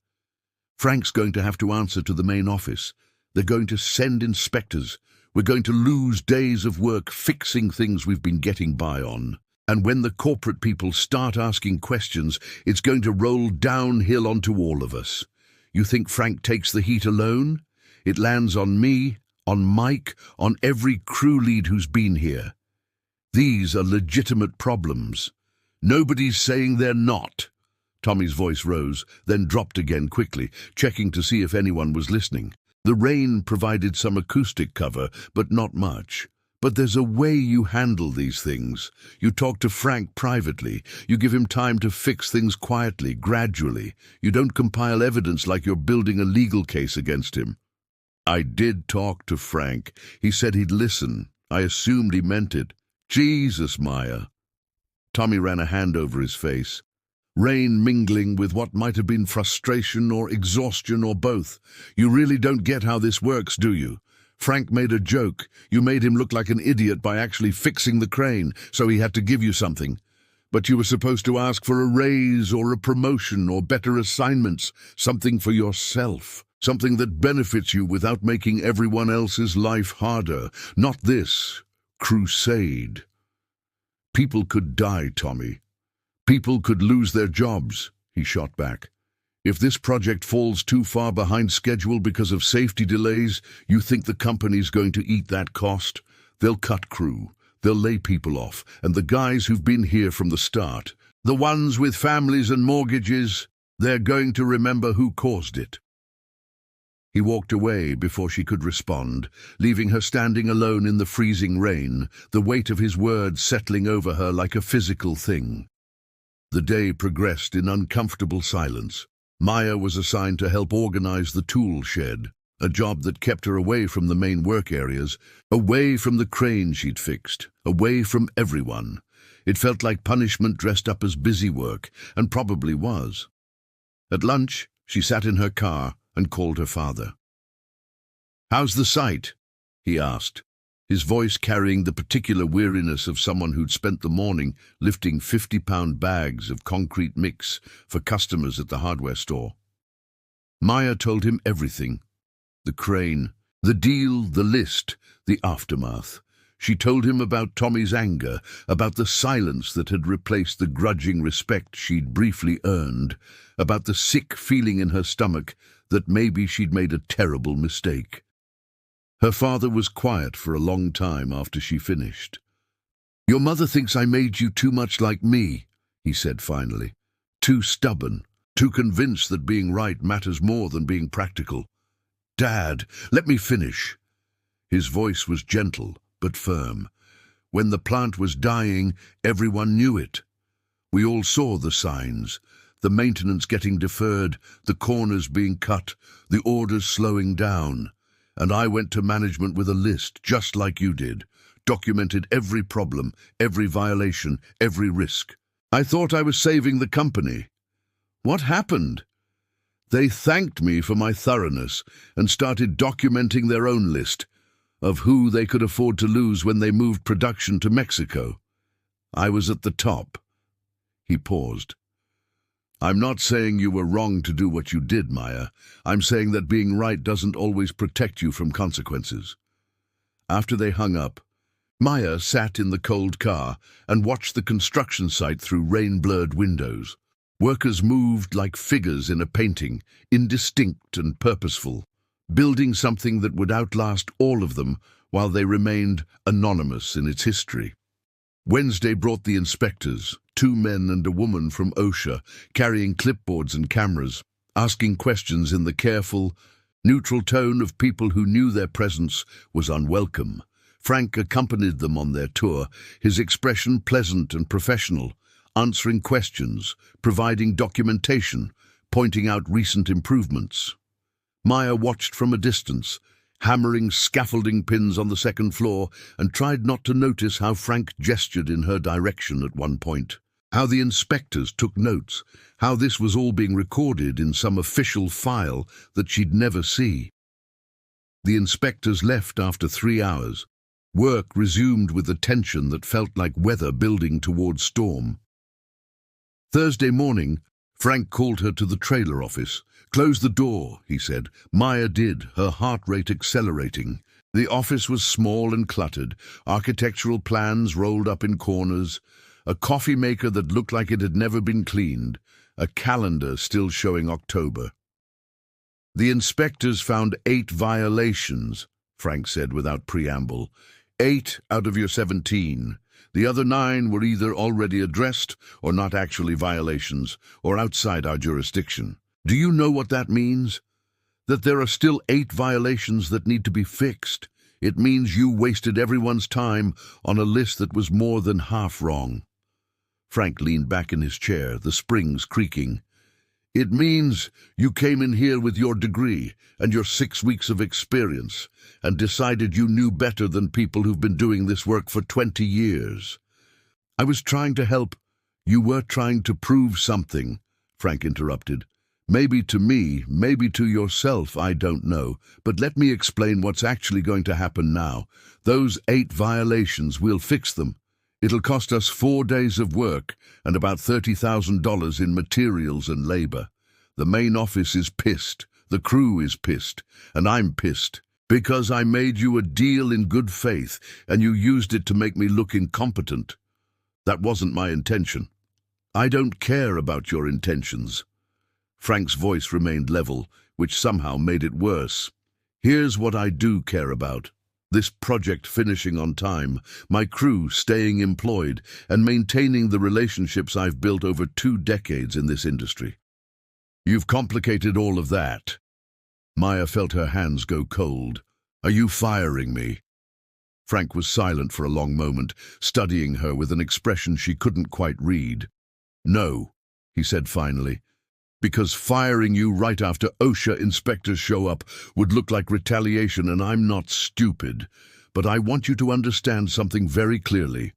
"Frank's going to have to answer to the main office. They're going to send inspectors. We're going to lose days of work fixing things we've been getting by on." And when the corporate people start asking questions, it's going to roll downhill onto all of us. You think Frank takes the heat alone? It lands on me, on Mike, on every crew lead who's been here. These are legitimate problems. Nobody's saying they're not. Tommy's voice rose, then dropped again quickly, checking to see if anyone was listening. The rain provided some acoustic cover, but not much. But there's a way you handle these things. You talk to Frank privately. You give him time to fix things quietly, gradually. You don't compile evidence like you're building a legal case against him. I did talk to Frank. He said he'd listen. I assumed he meant it. Jesus, Maya. Tommy ran a hand over his face. Rain mingling with what might have been frustration or exhaustion or both. You really don't get how this works, do you? Frank made a joke. You made him look like an idiot by actually fixing the crane, so he had to give you something. But you were supposed to ask for a raise or a promotion or better assignments, something for yourself, something that benefits you without making everyone else's life harder. Not this crusade. People could die, Tommy. People could lose their jobs, he shot back. If this project falls too far behind schedule because of safety delays, you think the company's going to eat that cost? They'll cut crew, they'll lay people off, and the guys who've been here from the start, the ones with families and mortgages, they're going to remember who caused it. He walked away before she could respond, leaving her standing alone in the freezing rain, the weight of his words settling over her like a physical thing. The day progressed in uncomfortable silence. Maya was assigned to help organize the tool shed, a job that kept her away from the main work areas, away from the crane she'd fixed, away from everyone. It felt like punishment dressed up as busy work, and probably was. At lunch, she sat in her car and called her father. "How's the site?" he asked, his voice carrying the particular weariness of someone who'd spent the morning lifting 50-pound bags of concrete mix for customers at the hardware store. Maya told him everything. The crane, the deal, the list, the aftermath. She told him about Tommy's anger, about the silence that had replaced the grudging respect she'd briefly earned, about the sick feeling in her stomach that maybe she'd made a terrible mistake. Her father was quiet for a long time after she finished. "Your mother thinks I made you too much like me," he said finally. "Too stubborn, too convinced that being right matters more than being practical. Dad, let me finish." His voice was gentle but firm. When the plant was dying, everyone knew it. We all saw the signs. The maintenance getting deferred, the corners being cut, the orders slowing down. And I went to management with a list, just like you did, documented every problem, every violation, every risk. I thought I was saving the company. What happened? They thanked me for my thoroughness and started documenting their own list of who they could afford to lose when they moved production to Mexico. I was at the top. He paused. "I'm not saying you were wrong to do what you did, Maya. I'm saying that being right doesn't always protect you from consequences." After they hung up, Maya sat in the cold car and watched the construction site through rain-blurred windows. Workers moved like figures in a painting, indistinct and purposeful, building something that would outlast all of them while they remained anonymous in its history. Wednesday brought the inspectors, 2 men and a woman from OSHA, carrying clipboards and cameras, asking questions in the careful, neutral tone of people who knew their presence was unwelcome. Frank accompanied them on their tour, his expression pleasant and professional, answering questions, providing documentation, pointing out recent improvements. Maya watched from a distance, hammering scaffolding pins on the second floor, and tried not to notice how Frank gestured in her direction at one point, how the inspectors took notes, how this was all being recorded in some official file that she'd never see. The inspectors left after 3 hours. Work resumed with a tension that felt like weather building towards storm. Thursday morning, Frank called her to the trailer office. "Close the door," he said. Maya did, her heart rate accelerating. The office was small and cluttered, architectural plans rolled up in corners, a coffee maker that looked like it had never been cleaned, a calendar still showing October. "The inspectors found 8 violations," Frank said without preamble. 8 out of your 17. The other 9 were either already addressed or not actually violations, or outside our jurisdiction. Do you know what that means? That there are still 8 violations that need to be fixed. It means you wasted everyone's time on a list that was more than half wrong. Frank leaned back in his chair, the springs creaking. It means you came in here with your degree and your 6 weeks of experience and decided you knew better than people who've been doing this work for 20 years. I was trying to help. You were trying to prove something, Frank interrupted. Maybe to me, maybe to yourself, I don't know. But let me explain what's actually going to happen now. Those 8 violations, we'll fix them. It'll cost us 4 days of work and about $30,000 in materials and labor. The main office is pissed, the crew is pissed, and I'm pissed. Because I made you a deal in good faith and you used it to make me look incompetent. That wasn't my intention. I don't care about your intentions. Frank's voice remained level, which somehow made it worse. Here's what I do care about. This project finishing on time, my crew staying employed, and maintaining the relationships I've built over 2 decades in this industry. You've complicated all of that. Maya felt her hands go cold. Are you firing me? Frank was silent for a long moment, studying her with an expression she couldn't quite read. No, he said finally. Because firing you right after OSHA inspectors show up would look like retaliation, and I'm not stupid. But I want you to understand something very clearly.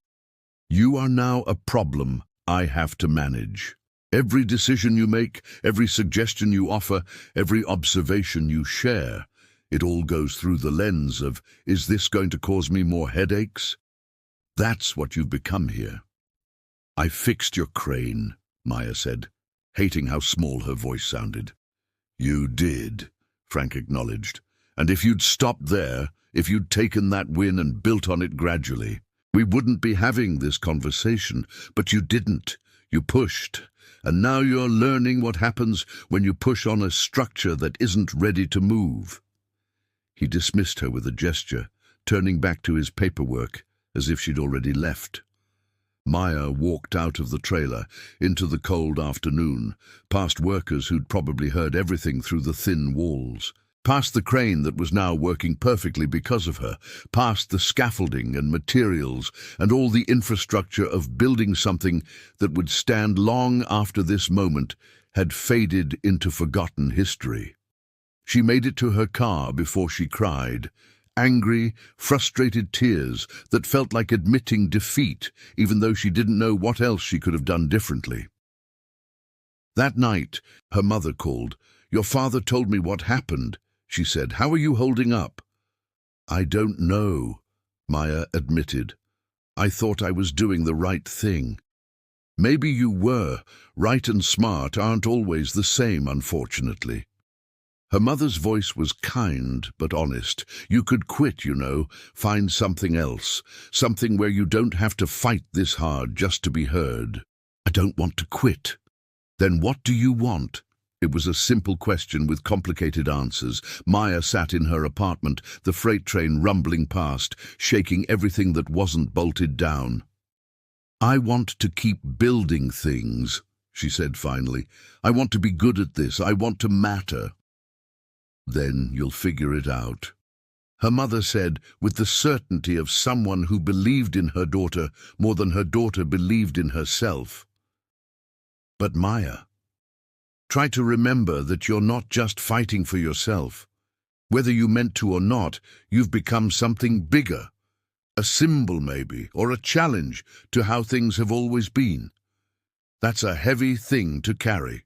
You are now a problem I have to manage. Every decision you make, every suggestion you offer, every observation you share, it all goes through the lens of, is this going to cause me more headaches? That's what you've become here. I fixed your crane, Maya said, hating how small her voice sounded. You did, Frank acknowledged. And if you'd stopped there, if you'd taken that win and built on it gradually, we wouldn't be having this conversation. But you didn't. You pushed. And now you're learning what happens when you push on a structure that isn't ready to move. He dismissed her with a gesture, turning back to his paperwork as if she'd already left. Maya walked out of the trailer, into the cold afternoon, past workers who'd probably heard everything through the thin walls, past the crane that was now working perfectly because of her, past the scaffolding and materials and all the infrastructure of building something that would stand long after this moment had faded into forgotten history. She made it to her car before she cried. Angry, frustrated tears that felt like admitting defeat, even though she didn't know what else she could have done differently. That night, her mother called. Your father told me what happened, she said. How are you holding up? I don't know, Maya admitted. I thought I was doing the right thing. Maybe you were. Right and smart aren't always the same, unfortunately. Her mother's voice was kind but honest. You could quit, you know, find something else, something where you don't have to fight this hard just to be heard. I don't want to quit. Then what do you want? It was a simple question with complicated answers. Maya sat in her apartment, the freight train rumbling past, shaking everything that wasn't bolted down. I want to keep building things, she said finally. I want to be good at this. I want to matter. Then you'll figure it out. Her mother said, with the certainty of someone who believed in her daughter more than her daughter believed in herself. But Maya, try to remember that you're not just fighting for yourself. Whether you meant to or not, you've become something bigger. A symbol maybe, or a challenge to how things have always been. That's a heavy thing to carry.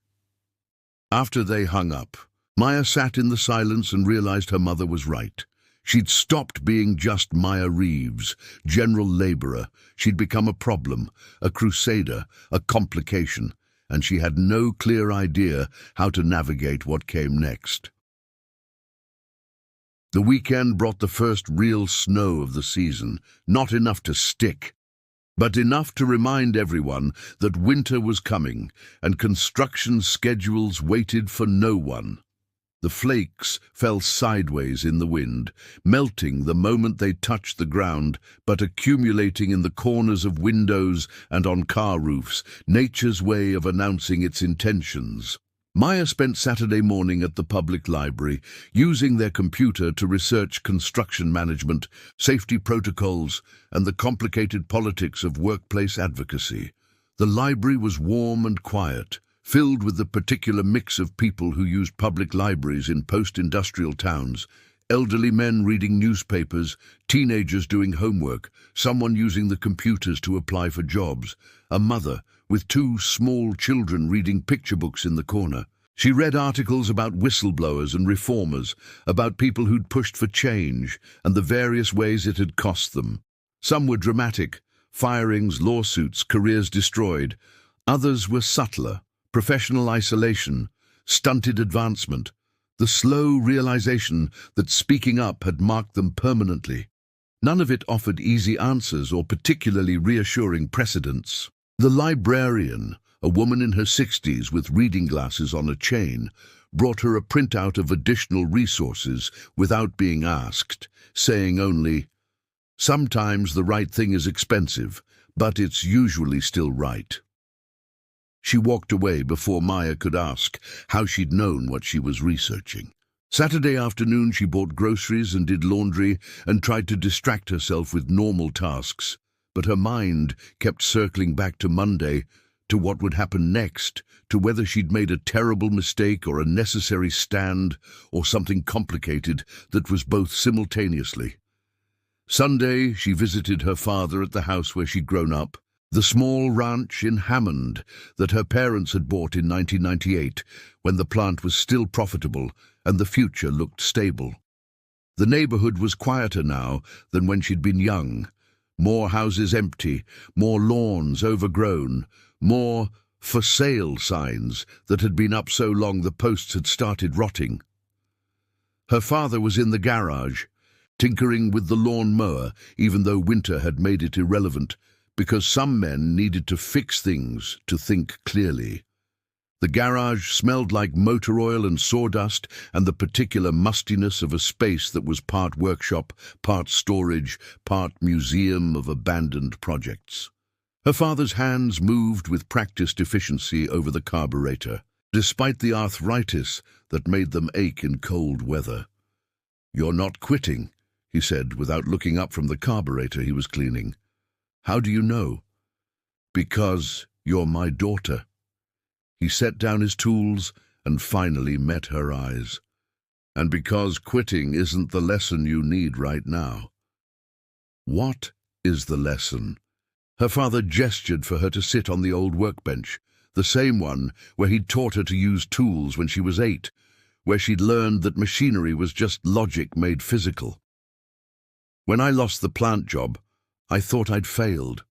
After they hung up, Maya sat in the silence and realized her mother was right. She'd stopped being just Maya Reeves, general laborer. She'd become a problem, a crusader, a complication, and she had no clear idea how to navigate what came next. The weekend brought the first real snow of the season, not enough to stick, but enough to remind everyone that winter was coming and construction schedules waited for no one. The flakes fell sideways in the wind, melting the moment they touched the ground, but accumulating in the corners of windows and on car roofs, nature's way of announcing its intentions. Maya spent Saturday morning at the public library, using their computer to research construction management, safety protocols, and the complicated politics of workplace advocacy. The library was warm and quiet, filled with the particular mix of people who used public libraries in post-industrial towns: elderly men reading newspapers, teenagers doing homework, someone using the computers to apply for jobs, a mother with two small children reading picture books in the corner. She read articles about whistleblowers and reformers, about people who'd pushed for change and the various ways it had cost them. Some were dramatic: firings, lawsuits, careers destroyed. Others were subtler: professional isolation, stunted advancement, the slow realization that speaking up had marked them permanently. None of it offered easy answers or particularly reassuring precedents. The librarian, a woman in her 60s with reading glasses on a chain, brought her a printout of additional resources without being asked, saying only, "Sometimes the right thing is expensive, but it's usually still right." She walked away before Maya could ask how she'd known what she was researching. Saturday afternoon she bought groceries and did laundry and tried to distract herself with normal tasks, but her mind kept circling back to Monday, to what would happen next, to whether she'd made a terrible mistake or a necessary stand or something complicated that was both simultaneously. Sunday she visited her father at the house where she'd grown up, the small ranch in Hammond that her parents had bought in 1998, when the plant was still profitable and the future looked stable. The neighborhood was quieter now than when she'd been young. More houses empty, more lawns overgrown, more "for sale" signs that had been up so long the posts had started rotting. Her father was in the garage, tinkering with the lawn mower, even though winter had made it irrelevant, because some men needed to fix things to think clearly. The garage smelled like motor oil and sawdust and the particular mustiness of a space that was part workshop, part storage, part museum of abandoned projects. Her father's hands moved with practiced efficiency over the carburetor, despite the arthritis that made them ache in cold weather. "You're not quitting," he said, without looking up from the carburetor he was cleaning. "How do you know?" "Because you're my daughter." He set down his tools and finally met her eyes. "And because quitting isn't the lesson you need right now." "What is the lesson?" Her father gestured for her to sit on the old workbench, the same one where he'd taught her to use tools when she was 8, where she'd learned that machinery was just logic made physical. "When I lost the plant job, I thought I'd failed.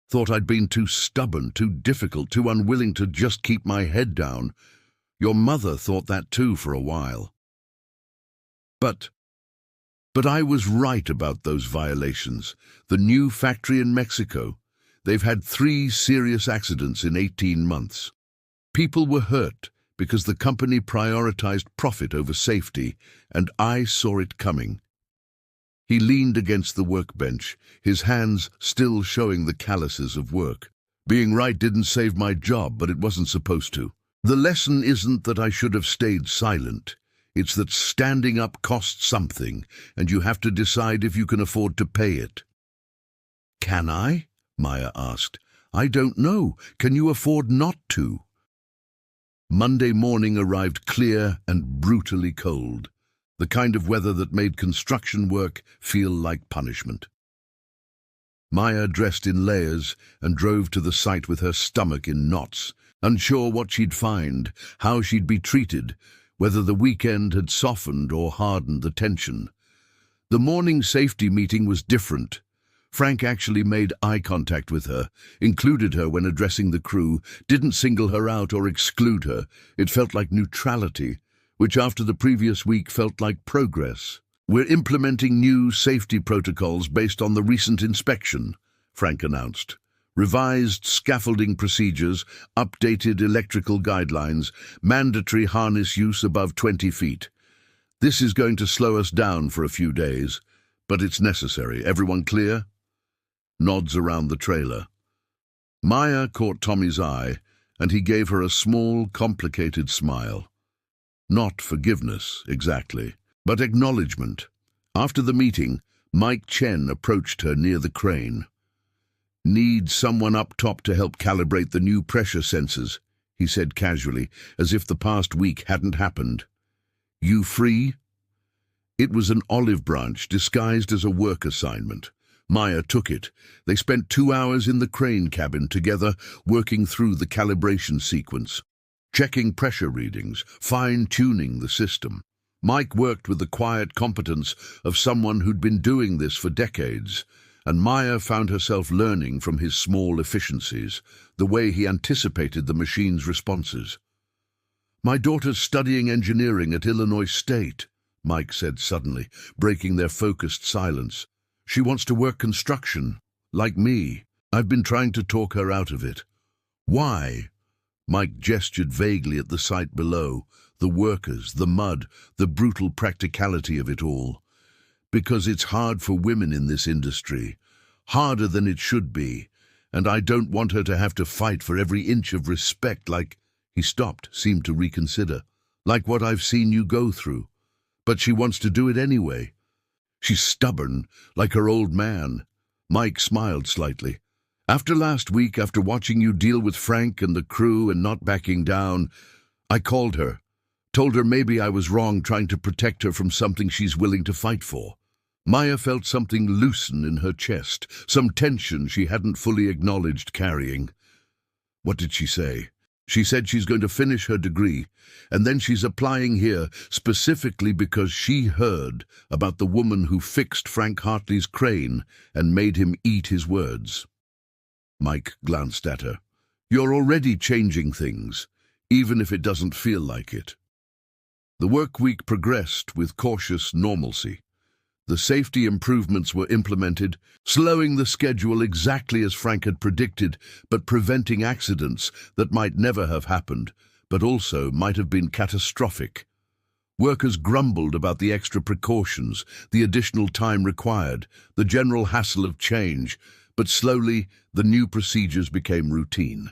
Thought I'd been too stubborn, too difficult, too unwilling to just keep my head down. Your mother thought that too for a while. But I was right about those violations. The new factory in Mexico. They've had 3 serious accidents in 18 months. People were hurt because the company prioritized profit over safety, and I saw it coming." He leaned against the workbench, his hands still showing the calluses of work. "Being right didn't save my job, but it wasn't supposed to. The lesson isn't that I should have stayed silent. It's that standing up costs something, and you have to decide if you can afford to pay it." "Can I?" Maya asked. "I don't know. Can you afford not to?" Monday morning arrived clear and brutally cold, the kind of weather that made construction work feel like punishment. Maya dressed in layers and drove to the site with her stomach in knots, unsure what she'd find, how she'd be treated, whether the weekend had softened or hardened the tension. The morning safety meeting was different. Frank actually made eye contact with her, included her when addressing the crew, didn't single her out or exclude her. It felt like neutrality, which after the previous week felt like progress. "We're implementing new safety protocols based on the recent inspection," Frank announced. Revised scaffolding procedures, updated electrical guidelines, mandatory harness use above 20 feet. This is going to slow us down for a few days, but it's necessary. Everyone clear? Nods around the trailer. Maya caught Tommy's eye, and he gave her a small, complicated smile. Not forgiveness, exactly, but acknowledgement. After the meeting, Mike Chen approached her near the crane. "Need someone up top to help calibrate the new pressure sensors," he said casually, as if the past week hadn't happened. "You free?" It was an olive branch disguised as a work assignment. Maya took it. They spent 2 hours in the crane cabin together, working through the calibration sequence, checking pressure readings, fine-tuning the system. Mike worked with the quiet competence of someone who'd been doing this for decades, and Maya found herself learning from his small efficiencies, the way he anticipated the machine's responses. "My daughter's studying engineering at Illinois State," Mike said suddenly, breaking their focused silence. "She wants to work construction, like me. I've been trying to talk her out of it." "Why?" Mike gestured vaguely at the site below, the workers, the mud, the brutal practicality of it all. "Because it's hard for women in this industry, harder than it should be, and I don't want her to have to fight for every inch of respect like—" He stopped, seemed to reconsider. "Like what I've seen you go through. But she wants to do it anyway. She's stubborn, like her old man." Mike smiled slightly. "After last week, after watching you deal with Frank and the crew and not backing down, I called her, told her maybe I was wrong trying to protect her from something she's willing to fight for." Maya felt something loosen in her chest, some tension she hadn't fully acknowledged carrying. "What did she say?" "She said she's going to finish her degree, and then she's applying here specifically because she heard about the woman who fixed Frank Hartley's crane and made him eat his words." Mike glanced at her. "You're already changing things, even if it doesn't feel like it." The work week progressed with cautious normalcy. The safety improvements were implemented, slowing the schedule exactly as Frank had predicted, but preventing accidents that might never have happened, but also might have been catastrophic. Workers grumbled about the extra precautions, the additional time required, the general hassle of change, but slowly the new procedures became routine.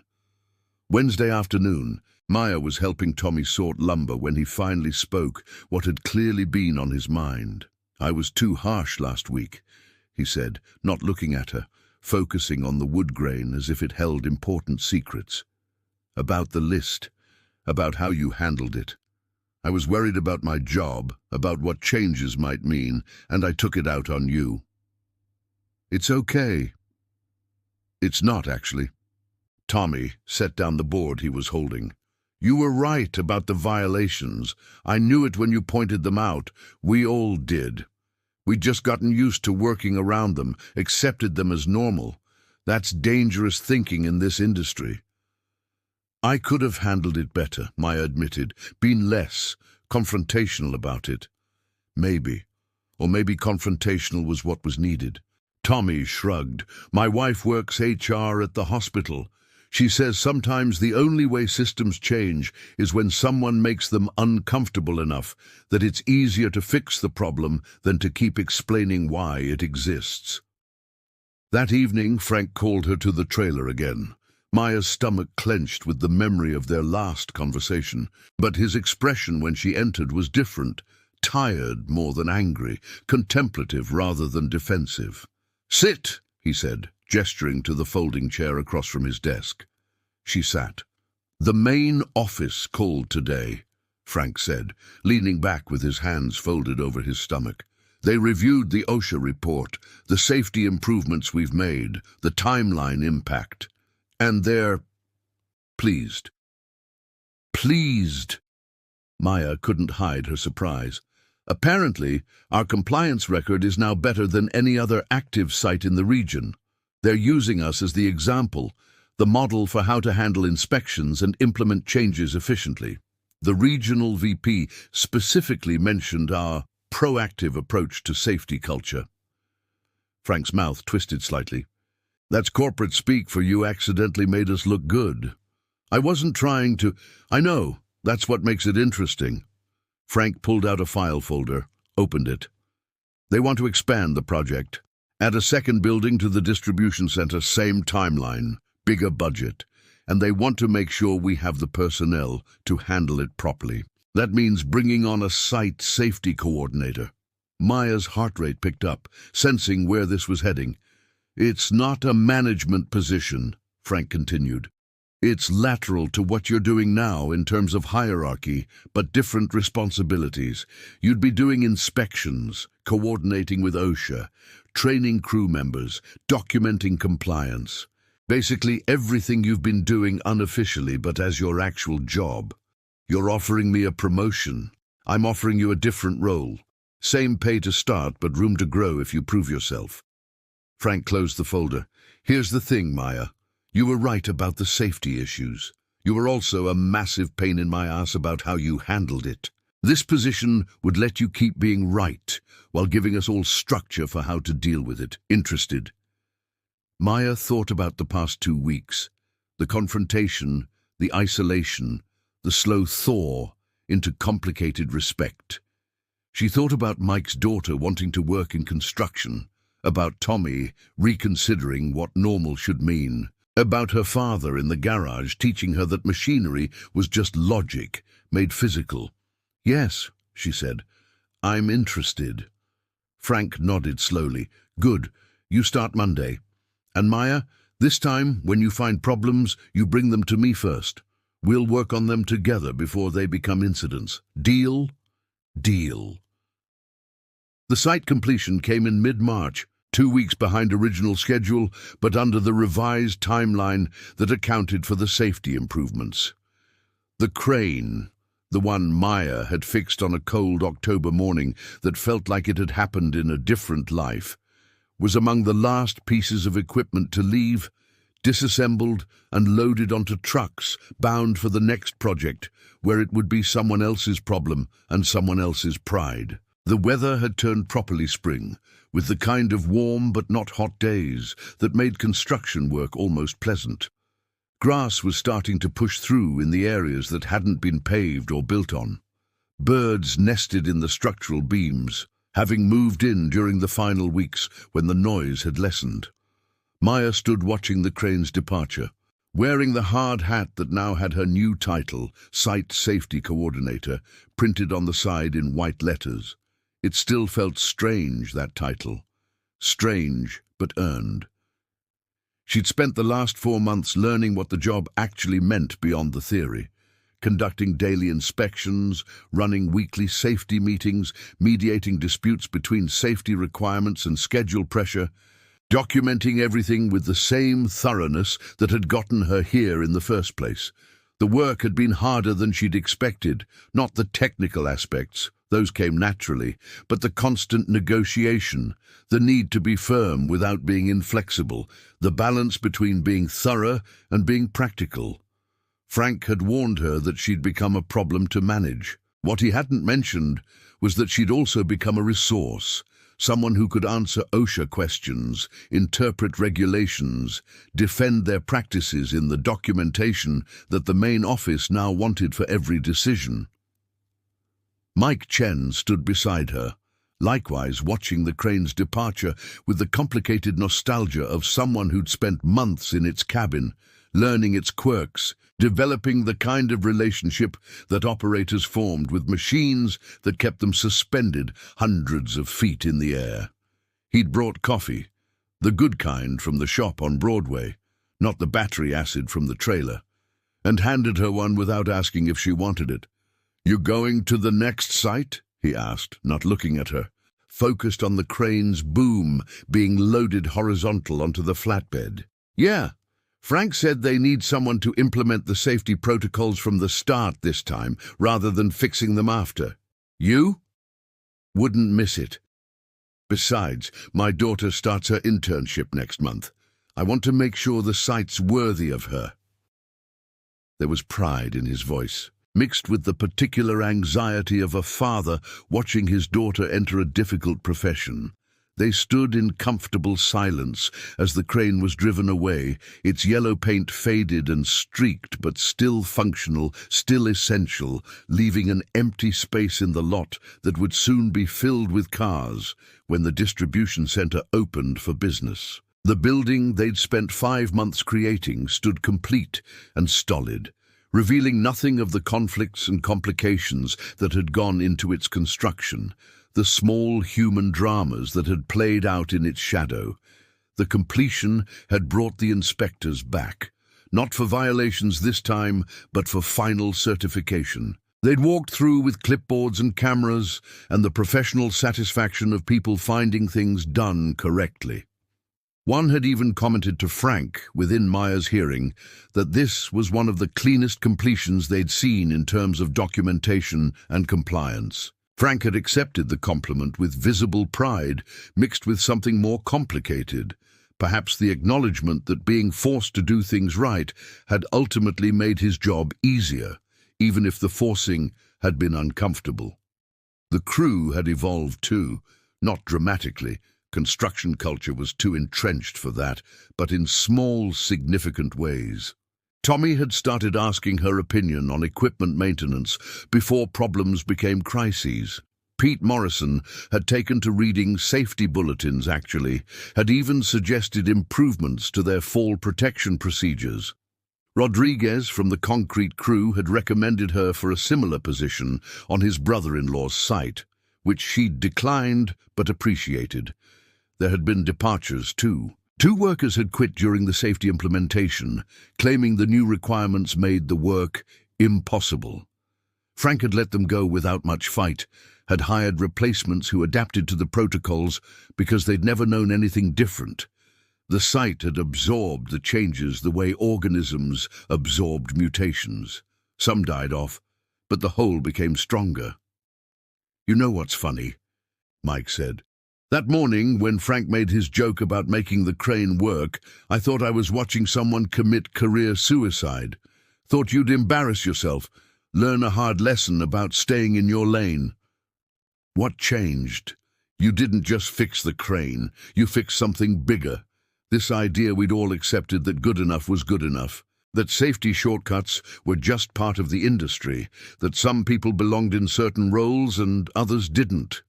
Wednesday afternoon, Maya was helping Tommy sort lumber when he finally spoke what had clearly been on his mind. "I was too harsh last week," he said, not looking at her, focusing on the wood grain as if it held important secrets. "About the list, about how you handled it. I was worried about my job, about what changes might mean, and I took it out on you." "It's okay." "It's not, actually." Tommy set down the board he was holding. "You were right about the violations. I knew it when you pointed them out. We all did. We'd just gotten used to working around them, accepted them as normal. That's dangerous thinking in this industry." "I could have handled it better," Maya admitted, "been less confrontational about it." "Maybe. Or maybe confrontational was what was needed." Tommy shrugged. "My wife works HR at the hospital. She says sometimes the only way systems change is when someone makes them uncomfortable enough that it's easier to fix the problem than to keep explaining why it exists." That evening, Frank called her to the trailer again. Maya's stomach clenched with the memory of their last conversation, but his expression when she entered was different, tired more than angry, contemplative rather than defensive. "Sit," he said, gesturing to the folding chair across from his desk. She sat. "The main office called today," Frank said, leaning back with his hands folded over his stomach. "They reviewed the OSHA report, the safety improvements we've made, the timeline impact, and they're pleased." "Pleased?" Maya couldn't hide her surprise. "Apparently, our compliance record is now better than any other active site in the region. They're using us as the example, the model for how to handle inspections and implement changes efficiently. The regional VP specifically mentioned our proactive approach to safety culture." Frank's mouth twisted slightly. That's corporate speak for you accidentally made us look good. I wasn't trying to... I know, that's what makes it interesting. Frank pulled out a file folder, opened it. They want to expand the project. Add a second building to the distribution center, same timeline, bigger budget. And they want to make sure we have the personnel to handle it properly. That means bringing on a site safety coordinator. Maya's heart rate picked up, sensing where this was heading. It's not a management position, Frank continued. It's lateral to what you're doing now in terms of hierarchy, but different responsibilities. You'd be doing inspections, coordinating with OSHA, training crew members, documenting compliance. Basically everything you've been doing unofficially but as your actual job. You're offering me a promotion. I'm offering you a different role. Same pay to start, but room to grow if you prove yourself. Frank closed the folder. Here's the thing, Maya. You were right about the safety issues. You were also a massive pain in my ass about how you handled it. This position would let you keep being right, while giving us all structure for how to deal with it. Interested? Maya thought about the past 2 weeks. The confrontation, the isolation, the slow thaw into complicated respect. She thought about Mike's daughter wanting to work in construction, about Tommy reconsidering what normal should mean, about her father in the garage teaching her that machinery was just logic, made physical. Yes, she said, I'm interested. Frank nodded slowly. Good, you start Monday. And Maya, this time, when you find problems, you bring them to me first. We'll work on them together before they become incidents. Deal? Deal. The site completion came in mid-March, 2 weeks behind original schedule, but under the revised timeline that accounted for the safety improvements. The crane, the one Maya had fixed on a cold October morning that felt like it had happened in a different life, was among the last pieces of equipment to leave, disassembled and loaded onto trucks bound for the next project, where it would be someone else's problem and someone else's pride. The weather had turned properly spring, with the kind of warm but not hot days that made construction work almost pleasant. Grass was starting to push through in the areas that hadn't been paved or built on. Birds nested in the structural beams, having moved in during the final weeks when the noise had lessened. Maya stood watching the crane's departure, wearing the hard hat that now had her new title, Site Safety Coordinator, printed on the side in white letters. It still felt strange, that title. Strange, but earned. She'd spent the last 4 months learning what the job actually meant beyond the theory, conducting daily inspections, running weekly safety meetings, mediating disputes between safety requirements and schedule pressure, documenting everything with the same thoroughness that had gotten her here in the first place. The work had been harder than she'd expected, not the technical aspects, those came naturally, but the constant negotiation, the need to be firm without being inflexible, the balance between being thorough and being practical. Frank had warned her that she'd become a problem to manage. What he hadn't mentioned was that she'd also become a resource, someone who could answer OSHA questions, interpret regulations, defend their practices in the documentation that the main office now wanted for every decision. Mike Chen stood beside her, likewise watching the crane's departure with the complicated nostalgia of someone who'd spent months in its cabin, learning its quirks, developing the kind of relationship that operators formed with machines that kept them suspended hundreds of feet in the air. He'd brought coffee, the good kind from the shop on Broadway, not the battery acid from the trailer, and handed her one without asking if she wanted it. "You going to the next site?" he asked, not looking at her, focused on the crane's boom being loaded horizontal onto the flatbed. "Yeah. Frank said they need someone to implement the safety protocols from the start this time, rather than fixing them after. You? Wouldn't miss it. Besides, my daughter starts her internship next month. I want to make sure the site's worthy of her." There was pride in his voice, mixed with the particular anxiety of a father watching his daughter enter a difficult profession. They stood in comfortable silence as the crane was driven away, its yellow paint faded and streaked, but still functional, still essential, leaving an empty space in the lot that would soon be filled with cars when the distribution center opened for business. The building they'd spent 5 months creating stood complete and stolid, revealing nothing of the conflicts and complications that had gone into its construction, the small human dramas that had played out in its shadow. The completion had brought the inspectors back, not for violations this time, but for final certification. They'd walked through with clipboards and cameras, and the professional satisfaction of people finding things done correctly. One had even commented to Frank, within Maya's hearing, that this was one of the cleanest completions they'd seen in terms of documentation and compliance. Frank had accepted the compliment with visible pride, mixed with something more complicated, perhaps the acknowledgement that being forced to do things right had ultimately made his job easier, even if the forcing had been uncomfortable. The crew had evolved too, not dramatically. Construction culture was too entrenched for that, but in small, significant ways. Tommy had started asking her opinion on equipment maintenance before problems became crises. Pete Morrison had taken to reading safety bulletins, had even suggested improvements to their fall protection procedures. Rodriguez from the concrete crew had recommended her for a similar position on his brother-in-law's site, which she'd declined but appreciated. There had been departures too. 2 workers had quit during the safety implementation, claiming the new requirements made the work impossible. Frank had let them go without much fight, had hired replacements who adapted to the protocols because they'd never known anything different. The site had absorbed the changes the way organisms absorbed mutations. Some died off, but the whole became stronger. "You know what's funny?" Mike said. "That morning, when Frank made his joke about making the crane work, I thought I was watching someone commit career suicide. Thought you'd embarrass yourself, learn a hard lesson about staying in your lane." "What changed? You didn't just fix the crane, you fixed something bigger. This idea we'd all accepted that good enough was good enough, that safety shortcuts were just part of the industry, that some people belonged in certain roles and others didn't."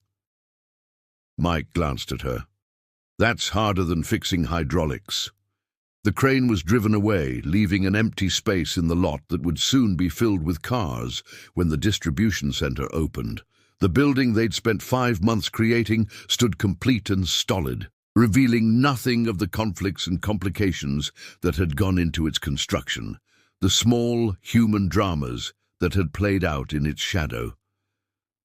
Mike glanced at her. "That's harder than fixing hydraulics." The crane was driven away, leaving an empty space in the lot that would soon be filled with cars when the distribution center opened. The building they'd spent 5 months creating stood complete and stolid, revealing nothing of the conflicts and complications that had gone into its construction, the small human dramas that had played out in its shadow.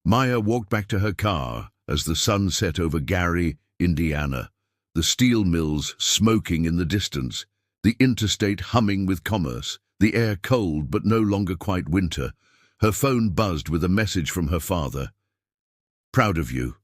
Maya walked back to her car as the sun set over Gary, Indiana, the steel mills smoking in the distance, the interstate humming with commerce, the air cold but no longer quite winter. Her phone buzzed with a message from her father. "Proud of you.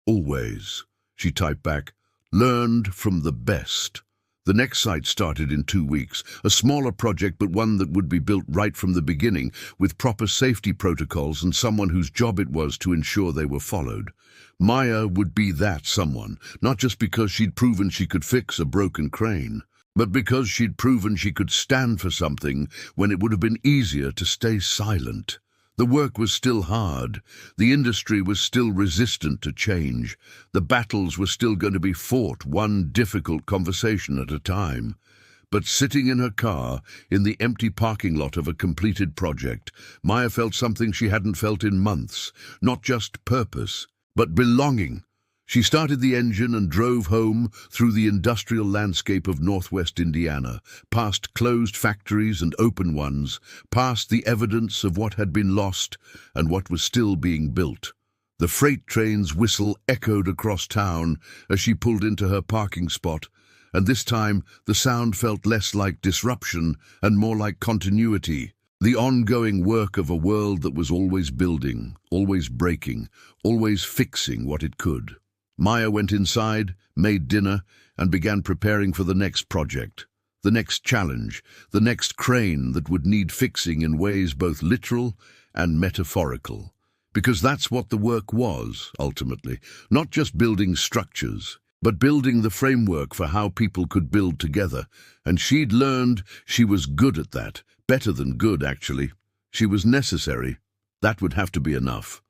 Always," she typed back. "Learned from the best." The next site started in 2 weeks, a smaller project but one that would be built right from the beginning, with proper safety protocols and someone whose job it was to ensure they were followed. Maya would be that someone, not just because she'd proven she could fix a broken crane, but because she'd proven she could stand for something when it would have been easier to stay silent. The work was still hard. The industry was still resistant to change. The battles were still going to be fought, one difficult conversation at a time. But sitting in her car, in the empty parking lot of a completed project, Maya felt something she hadn't felt in months. Not just purpose, but belonging. She started the engine and drove home through the industrial landscape of northwest Indiana, past closed factories and open ones, past the evidence of what had been lost and what was still being built. The freight train's whistle echoed across town as she pulled into her parking spot, and this time the sound felt less like disruption and more like continuity, the ongoing work of a world that was always building, always breaking, always fixing what it could. Maya went inside, made dinner, and began preparing for the next project, the next challenge, the next crane that would need fixing in ways both literal and metaphorical. Because that's what the work was, ultimately. Not just building structures, but building the framework for how people could build together. And she'd learned she was good at that. Better than good, actually. She was necessary. That would have to be enough.